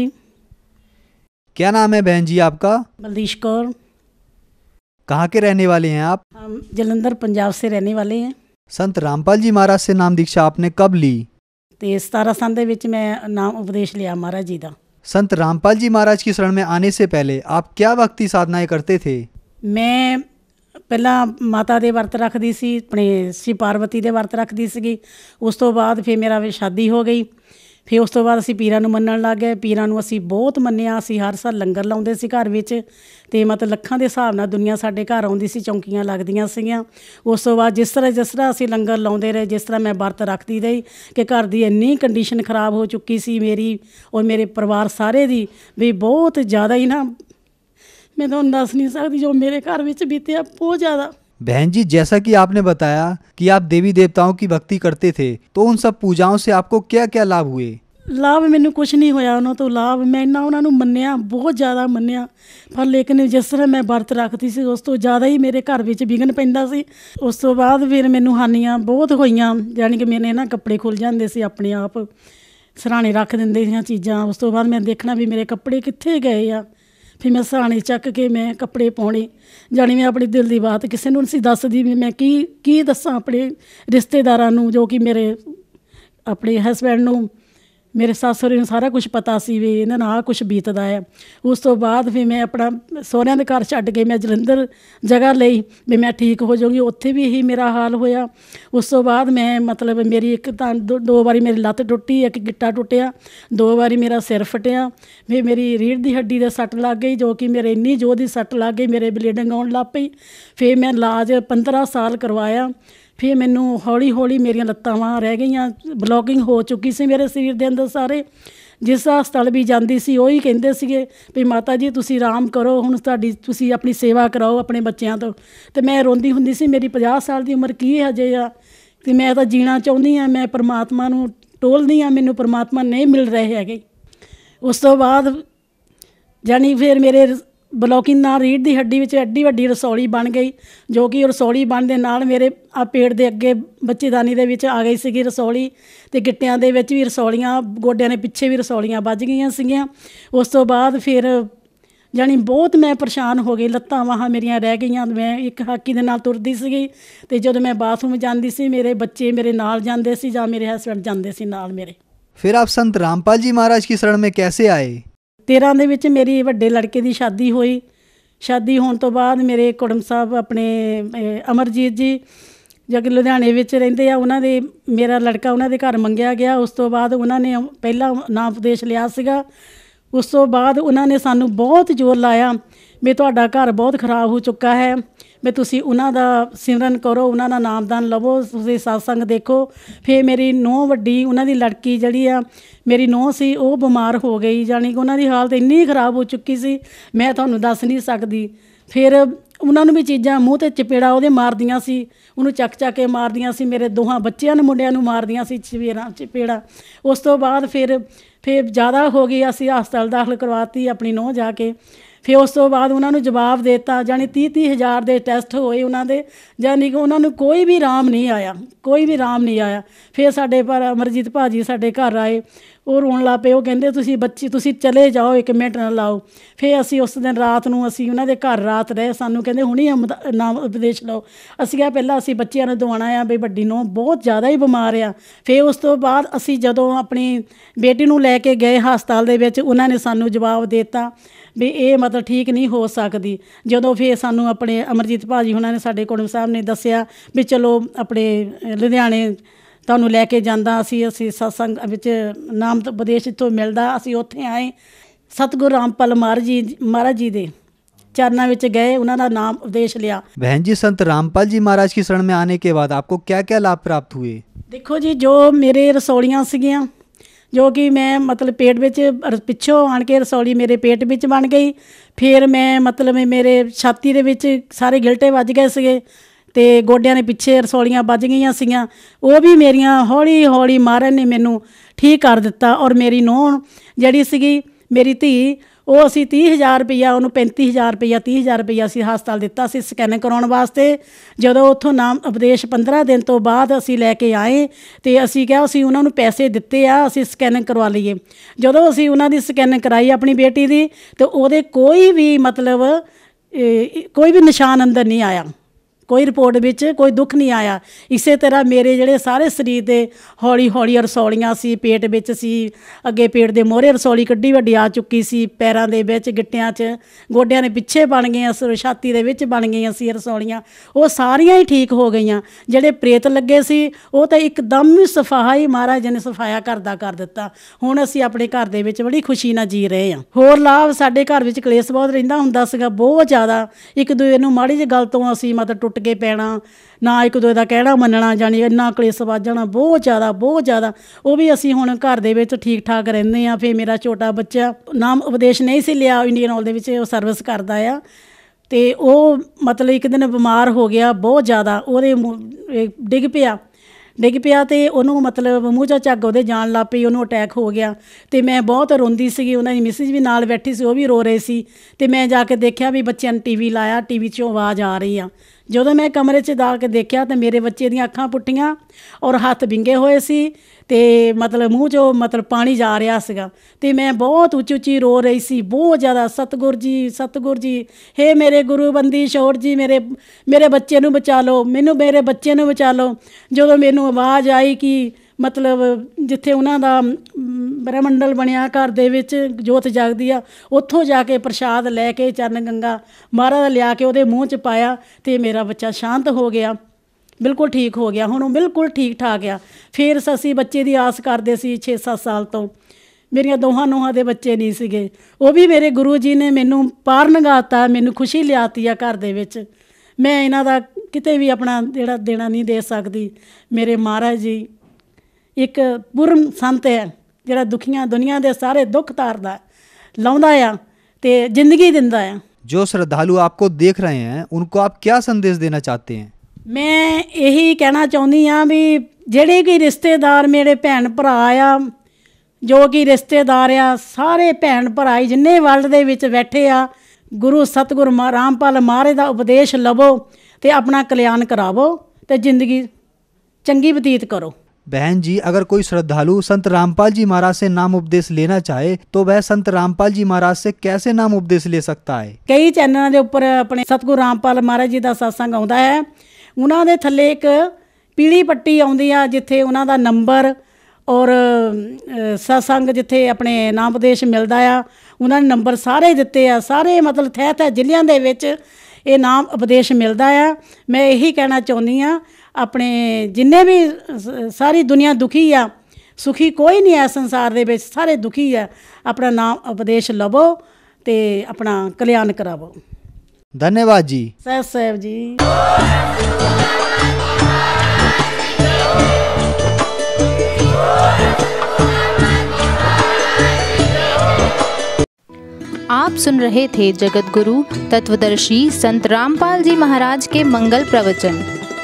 क्या नाम है बहन जी आपका? बलदीश कौर। कहाँ के रहने वाले हैं आप? हम जलंधर पंजाब से रहने वाले हैं। संत रामपाल जी महाराज से नाम दीक्षा आपने कब ली? ਤੇ 17 ਸਾਲ ਦੇ ਵਿੱਚ मैं नाम उपदेश लिया महाराज जी का। संत रामपाल जी महाराज की शरण में आने से पहले आप क्या भक्ति साधनाएं करते थे? मैं ਪਹਿਲਾਂ ਮਾਤਾ ਦੇ ਵਰਤ ਰੱਖਦੀ ਸੀ, ਆਪਣੇ ਸ਼ਿਵ ਪਾਰਵਤੀ ਦੇ ਵਰਤ ਰੱਖਦੀ ਸੀਗੀ। ਉਸ ਤੋਂ ਬਾਅਦ ਫਿਰ ਮੇਰਾ ਸ਼ਾਦੀ ਹੋ ਗਈ। ਫਿਰ ਉਸ ਤੋਂ ਬਾਅਦ ਅਸੀਂ ਪੀਰਾਂ ਨੂੰ ਮੰਨਣ ਲੱਗ ਗਏ। ਪੀਰਾਂ ਨੂੰ ਅਸੀਂ ਬਹੁਤ ਮੰਨਿਆ। ਅਸੀਂ ਹਰ ਸਾਲ ਲੰਗਰ ਲਾਉਂਦੇ ਸੀ ਘਰ ਵਿੱਚ, ਅਤੇ ਮਤਲਬ ਲੱਖਾਂ ਦੇ ਹਿਸਾਬ ਨਾਲ ਦੁਨੀਆ ਸਾਡੇ ਘਰ ਆਉਂਦੀ ਸੀ, ਚੌਂਕੀਆਂ ਲੱਗਦੀਆਂ ਸੀਗੀਆਂ। ਉਸ ਤੋਂ ਬਾਅਦ ਜਿਸ ਤਰ੍ਹਾਂ ਅਸੀਂ ਲੰਗਰ ਲਾਉਂਦੇ ਰਹੇ, ਜਿਸ ਤਰ੍ਹਾਂ ਮੈਂ ਵਰਤ ਰੱਖਦੀ ਰਹੀ ਕਿ ਘਰ ਦੀ ਇੰਨੀ ਕੰਡੀਸ਼ਨ ਖਰਾਬ ਹੋ ਚੁੱਕੀ ਸੀ ਮੇਰੀ ਔਰ ਮੇਰੇ ਪਰਿਵਾਰ ਸਾਰੇ ਦੀ, ਵੀ ਬਹੁਤ ਜ਼ਿਆਦਾ ਹੀ ਨਾ, मैं तो दस नहीं सकती जो मेरे घर में बीते बहुत ज़्यादा। बहन जी, जैसा कि आपने बताया कि आप देवी देवताओं की भक्ति करते थे, तो उन सब पूजाओं से आपको क्या क्या लाभ हुए? लाभ मैंने कुछ नहीं होया उन्होंने तो लाभ मैं इन्ना उन्होंने मन्निया, बहुत ज़्यादा मन्निया, पर लेकिन जिस तरह मैं व्रत रखती सी उस तो ज़्यादा ही मेरे घर में विघन पैंदा सी। उस तो बाद फिर मैनू हानियां बहुत होईयां, यानी कि मेरे ना कपड़े खुल जाते सी अपने आप, सराहने रख देंदे सी चीज़ां। उस तो बाद मैं देखना भी मेरे कपड़े कित्थे गए आ, फिर मैं सराहने चक के मैं कपड़े पाने, जानी मैं अपनी दिल की बात किसी नूं नहीं दसदी भी मैं की दसां अपने रिश्तेदारां नूं, जो कि मेरे अपने हसबैंड नूं, मेरे ससुरे नूं सारा कुछ पता सी भी इन्हां नाल कुछ बीतदा है। उस तो बाद फिर मैं अपना सोहरिਆਂ ਦੇ घर छड्ड के मैं जलंधर जगह लई भी मैं ठीक हो जाऊँगी, उत्थे भी यही मेरा हाल होया। उस तो बाद मैं मतलब मेरी एक दो बारी मेरी लत्त टुटी, एक गिट्टा टुटिया, 2 बारी मेरा सिर फटिया, फिर मेरी रीढ़ की हड्डी दे सट लग गई, जो कि मेरे इन्नी जोर दी सट लग गई, मेरे ब्लीडिंग आउण लग पई। फिर मैं इलाज 15 साल करवाया। फिर मैनू हौली हौली मेरिया लत्तां बांह रह गई, ब्लॉकिंग हो चुकी सी मेरे शरीर के अंदर सारे। जिस हस्पताल भी जाती सी ਉਹੀ ਕਹਿੰਦੇ ਸੀਗੇ भी माता जी तुसी आराम करो, हुण तुहाडी तुसी अपनी सेवा कराओ अपने बच्चों तो। तो मैं रोंदी हुंदी सी, मेरी 50 साल की उम्र की हजे आ, तो मैं तो जीना चाहुंदी हाँ, मैं परमात्मा नूं टोलदी हाँ, मैनू परमात्मा नहीं मिल रहे हैगे। उस तो बाद जानी फिर मेरे ब्लॉकिंग नाल रीढ़ की हड्डी में एड्डी वड्डी रसौली बन गई, जो कि रसौली बन दे नाल मेरे आ पेट के अगे बच्चेदानी दे विच आ गई सी रसौली, तो गिट्टियां दे विच भी रसौलियां, गोड्यां दे पिछे भी रसौलियां बज गई सीगियां। उस तो बाद फिर जानी बहुत मैं परेशान हो गई, लत्तां बाहां मेरियां रह गई। मैं एक हाकी दे नाल तुरदी सीगी, ते जदों मैं बाथरूम जांदी सी मेरे बच्चे मेरे नाल जांदे सी जां मेरे हसबैंड जांदे सी नाल मेरे। फिर आप संत रामपाल जी महाराज की शरण में कैसे आए? 13 ਦੇ ਵਿੱਚ ਮੇਰੀ ਵੱਡੇ ਲੜਕੇ ਦੀ ਸ਼ਾਦੀ ਹੋਈ। ਸ਼ਾਦੀ ਹੋਣ ਤੋਂ ਬਾਅਦ ਮੇਰੇ ਕੁੜਮ ਸਾਹਿਬ ਆਪਣੇ ਅਮਰਜੀਤ ਜੀ ਜੋ ਕਿ ਲੁਧਿਆਣੇ ਵਿੱਚ ਰਹਿੰਦੇ ਆ, ਉਹਨਾਂ ਦੇ ਮੇਰਾ ਲੜਕਾ ਉਹਨਾਂ ਦੇ ਘਰ ਮੰਗਿਆ ਗਿਆ। ਉਸ ਤੋਂ ਬਾਅਦ ਉਹਨਾਂ ਨੇ ਪਹਿਲਾਂ ਨਾਮ ਉਪਦੇਸ਼ ਲਿਆ ਸੀਗਾ। ਉਸ ਤੋਂ ਬਾਅਦ ਉਹਨਾਂ ਨੇ ਸਾਨੂੰ ਬਹੁਤ ਜ਼ੋਰ ਲਾਇਆ ਵੀ ਤੁਹਾਡਾ ਘਰ ਬਹੁਤ ਖਰਾਬ ਹੋ ਚੁੱਕਾ ਹੈ, ਵੀ ਤੁਸੀਂ ਉਹਨਾਂ ਦਾ ਸਿਮਰਨ ਕਰੋ, ਉਹਨਾਂ ਦਾ ਨਾਮਦਾਨ ਲਵੋ, ਤੁਸੀਂ ਸਤਸੰਗ ਦੇਖੋ। ਫਿਰ ਮੇਰੀ ਨੂੰਹ ਵੱਡੀ, ਉਹਨਾਂ ਦੀ ਲੜਕੀ ਜਿਹੜੀ ਆ ਮੇਰੀ ਨੂੰਹ ਸੀ, ਉਹ ਬਿਮਾਰ ਹੋ ਗਈ, ਜਾਣੀ ਕਿ ਉਹਨਾਂ ਦੀ ਹਾਲਤ ਇੰਨੀ ਖਰਾਬ ਹੋ ਚੁੱਕੀ ਸੀ ਮੈਂ ਤੁਹਾਨੂੰ ਦੱਸ ਨਹੀਂ ਸਕਦੀ। ਫਿਰ ਉਹਨਾਂ ਨੂੰ ਵੀ ਚੀਜ਼ਾਂ ਮੂੰਹ 'ਤੇ ਚਪੇੜਾ ਉਹਦੇ ਮਾਰਦੀਆਂ ਸੀ, ਉਹਨੂੰ ਚੱਕ ਕੇ ਮਾਰਦੀਆਂ ਸੀ, ਮੇਰੇ ਦੋਹਾਂ ਬੱਚਿਆਂ ਨੂੰ ਮੁੰਡਿਆਂ ਨੂੰ ਮਾਰਦੀਆਂ ਸੀ ਚਪੇੜਾ। ਉਸ ਤੋਂ ਬਾਅਦ ਫਿਰ ਜ਼ਿਆਦਾ ਹੋ ਗਈ, ਅਸੀਂ ਹਸਪਤਾਲ ਦਾਖਲ ਕਰਵਾਤੀ ਆਪਣੀ ਨੂੰਹ ਜਾ ਕੇ। ਫਿਰ ਉਸ ਤੋਂ ਬਾਅਦ ਉਹਨਾਂ ਨੂੰ ਜਵਾਬ ਦੇ ਦਿੱਤਾ, ਜਾਣੀ 30 ਹਜ਼ਾਰ ਦੇ ਟੈਸਟ ਹੋਏ ਉਹਨਾਂ ਦੇ, ਜਾਣੀ ਕਿ ਉਹਨਾਂ ਨੂੰ ਕੋਈ ਵੀ ਆਰਾਮ ਨਹੀਂ ਆਇਆ, ਕੋਈ ਵੀ ਆਰਾਮ ਨਹੀਂ ਆਇਆ। ਫਿਰ ਸਾਡੇ ਪਰ ਅਮਰਜੀਤ ਭਾਜੀ ਸਾਡੇ ਘਰ ਆਏ, ਉਹ ਰੋਣ ਲੱਗ ਪਏ, ਉਹ ਕਹਿੰਦੇ ਤੁਸੀਂ ਚਲੇ ਜਾਓ, 1 ਮਿੰਟ ਨਾ ਲਾਓ। ਫਿਰ ਅਸੀਂ ਉਸ ਦਿਨ ਰਾਤ ਨੂੰ ਅਸੀਂ ਉਹਨਾਂ ਦੇ ਘਰ ਰਾਤ ਰਹੇ, ਸਾਨੂੰ ਕਹਿੰਦੇ ਹੁਣੀ ਨਾਮ ਉਪਦੇਸ਼ ਲਓ। ਅਸੀਂ ਕਿਹਾ ਪਹਿਲਾਂ ਅਸੀਂ ਬੱਚਿਆਂ ਨੂੰ ਦਵਾਉਣਾ ਆ, ਵੀ ਵੱਡੀ ਨੂੰ ਬਹੁਤ ਜ਼ਿਆਦਾ ਹੀ ਬਿਮਾਰ ਆ। ਫਿਰ ਉਸ ਤੋਂ ਬਾਅਦ ਅਸੀਂ ਜਦੋਂ ਆਪਣੀ ਬੇਟੀ ਨੂੰ ਲੈ ਕੇ ਗਏ ਹਸਪਤਾਲ ਦੇ ਵਿੱਚ, ਉਹਨਾਂ ਨੇ ਸਾਨੂੰ ਜਵਾਬ ਦੇ ਦਿੱਤਾ ਵੀ ਇਹ ਮਤਲਬ ਠੀਕ ਨਹੀਂ ਹੋ ਸਕਦੀ। ਜਦੋਂ ਫਿਰ ਸਾਨੂੰ ਆਪਣੇ ਅਮਰਜੀਤ ਭਾਜੀ ਉਹਨਾਂ ਨੇ ਸਾਡੇ ਕੁੜਮ ਸਾਹਿਬ ਨੇ ਦੱਸਿਆ ਵੀ ਚਲੋ ਆਪਣੇ ਲੁਧਿਆਣੇ ਤੁਹਾਨੂੰ ਲੈ ਕੇ ਜਾਂਦਾ। ਅਸੀਂ ਸਤਸੰਗ ਵਿੱਚ ਨਾਮ ਉਪਦੇਸ਼ ਜਿੱਥੋਂ ਮਿਲਦਾ ਅਸੀਂ ਉੱਥੇ ਆਏ। ਸਤਿਗੁਰੂ ਰਾਮਪਾਲ ਮਹਾਰਾਜ ਜੀ ਦੇ चरणों में गए, उन्होंने नाम उपदेश लिया। बहन जी, संत रामपाल जी महाराज की शरण में आने के बाद आपको क्या क्या लाभ प्राप्त हुए? देखो जी, जो मेरे रसौलियाँ सीगियाँ जो कि मैं मतलब पेट में पिछों आन के रसौली मेरे पेट में बन गई। फिर मैं मतलब मेरे छाती दे विच सारे गिलटे वज गए सीगे ते गोडियां ने पिछे रसौलियाँ बज गई सीगियां। वो भी मेरियां हौली हौली महाराज ने मैनू ठीक कर दिता। और मेरी नूंह जिहड़ी सीगी मेरी धी, वो असी 30,000 रुपया उन्होंने 35,000 रुपया 30,000 रुपया असी हस्पताल दिता सी स्कैनिंग कराने वास्ते। जदों उत्थों नाम उपदेश 15 दिन तो बाद असी लैके आए तो असी क्या असी उन्होंने पैसे दिते आ असी स्कैनिंग करवा लीए। जदों असी उन्होंने स्कैनिंग कराई अपनी बेटी की तो वो कोई भी मतलब कोई भी निशान अंदर नहीं आया, कोई रिपोर्ट विच कोई दुख नहीं आया। इस तरह मेरे जिहड़े सारे शरीर दे हौली हौली रसौलियाँ सी, पेट विच सी, अगे पेट दे मोहरे रसौली कड्डी वड्डी आ चुकी सी, पैरां दे विच गिट्टियां च, गोडियां ने पिछे बन गईयां, छाती दे विच बन गईयां सी रसौलियाँ, वो सारियां ही ठीक हो गईयां। जिहड़े प्रेत लगे सी वो तो एकदम ही सफाया ही महाराज ने सफाया करदा कर दिता। हुण असीं अपने घर दे विच बड़ी खुशी नाल जी रहे हां। होर लाभ साडे घर विच कलेश बहुत रहिंदा हुंदा सीगा, बहुत ज़्यादा। एक दूए नूं माड़ी जी गल तों असीं मतलब टुट के पैना, ना एक दूए दा कहना मनना, जानी इन्ना कलेस वज जाना बहुत ज़्यादा बहुत ज़्यादा। वो भी असीं हुण घर दे विच ठीक ठाक रहिंदे आ। फिर मेरा छोटा बच्चा नाम उपदेश नहीं सी लिया, इंडियन ऑयल दे विच सर्विस करदा आ ते वो मतलब एक दिन बीमार हो गया बहुत ज़्यादा। ਉਹਦੇ डिग पिया तो उन्होंने मतलब मूँह चा झग ਉਹਦੇ जान लग पई, ਉਹਨੂੰ अटैक हो गया। तो मैं बहुत रोंदी सी, उन्होंने मिसिज भी नाल बैठी सी, वो भी रो रहे सी। तो मैं जाके देखा भी बच्चों ने टीवी लाया, टीवी चों आवाज़ आ रही आ। ਜਦੋਂ मैं कमरे 'ਚ जाके देखा तो मेरे बच्चे ਦੀਆਂ ਅੱਖਾਂ ਪੁੱਟੀਆਂ और हत्थ विंगे होए सी ते मतलब मूँह 'ਚੋਂ मतलब पानी जा रहा सीगा। ते मैं बहुत उच्ची उच्ची रो रही सी बहुत ज़्यादा, सतगुर जी हे मेरे गुरु बंदी छोड़ जी, मेरे बच्चे नूं बचा लो, मैनू मेरे बच्चे नूं बचा लो। जो मैनू आवाज़ आई कि मतलब जिथे उन्हां दा ब्रह्मंडल बनिया घर दे विच जोत जगदी आ, उत्थों जाके प्रसाद लैके चरण गंगा महाराज लिया के ਉਹਦੇ मूँह 'ਚ पाया तो मेरा बच्चा शांत हो गया, बिल्कुल ठीक हो गया। हुण वो बिल्कुल ठीक ठाक आ। फिर असीं बच्चे की आस करते सी 6-7 साल तो, मेरिया दोहां नूहां दे बच्चे नहीं सीगे। वो भी मेरे गुरु जी ने मैनू पार लंघाता, मैनू खुशी लियाती आ घर दे विच। मैं इन्हां दा किते भी अपना जेड़ा देना नहीं दे सकदी। मेरे महाराज जी एक पूर्ण संत है जिहड़ा दुखियां दुनिया दे सारे दुख तारदा लाउंदा आ ते जिंदगी दिंदा आ। जो श्रद्धालु आपको देख रहे हैं उनको आप क्या संदेश देना चाहते हैं? मैं यही कहना चाहुंदी हाँ भी जिहड़े कि रिश्तेदार मेरे भैन भरा आ, जो कि रिश्तेदार आ, सारे भैन भरा जिन्ने वर्ल्ड दे विच बैठे आ, गुरु सतगुरु रामपाल महाराज दा उपदेश लवो ते अपना कल्याण करावो ते जिंदगी चंगी बतीत करो। बहन जी, अगर कोई श्रद्धालु संत रामपाल जी महाराज से नाम उपदेश लेना चाहे तो वह संत रामपाल जी महाराज से कैसे नाम उपदेश ले सकता है? कई चैनलों के उपर अपने सतगुरु रामपाल महाराज जी का सत्संग आता है। उन्होंने थले एक पीली पट्टी आती है जिथे उन्होंने नंबर और सत्संग जिथे अपने नाम उपदेश मिलता है, उन्होंने नंबर सारे दिते आ। सारे मतलब थे जिलियां दे विच ये नाम उपदेश मिलता है। मैं यही कहना चाहुंदी हाँ अपने जिन्ने भी सारी दुनिया दुखी आ, सुखी कोई नहीं है संसार दे विच, सारे दुखी है। अपना नाम उपदेश लवो ते अपना कल्याण करावो। धन्यवाद जी। सत साहिब जी। आप सुन रहे थे जगत गुरु तत्वदर्शी संत रामपाल जी महाराज के मंगल प्रवचन।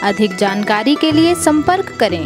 अधिक जानकारी के लिए संपर्क करें।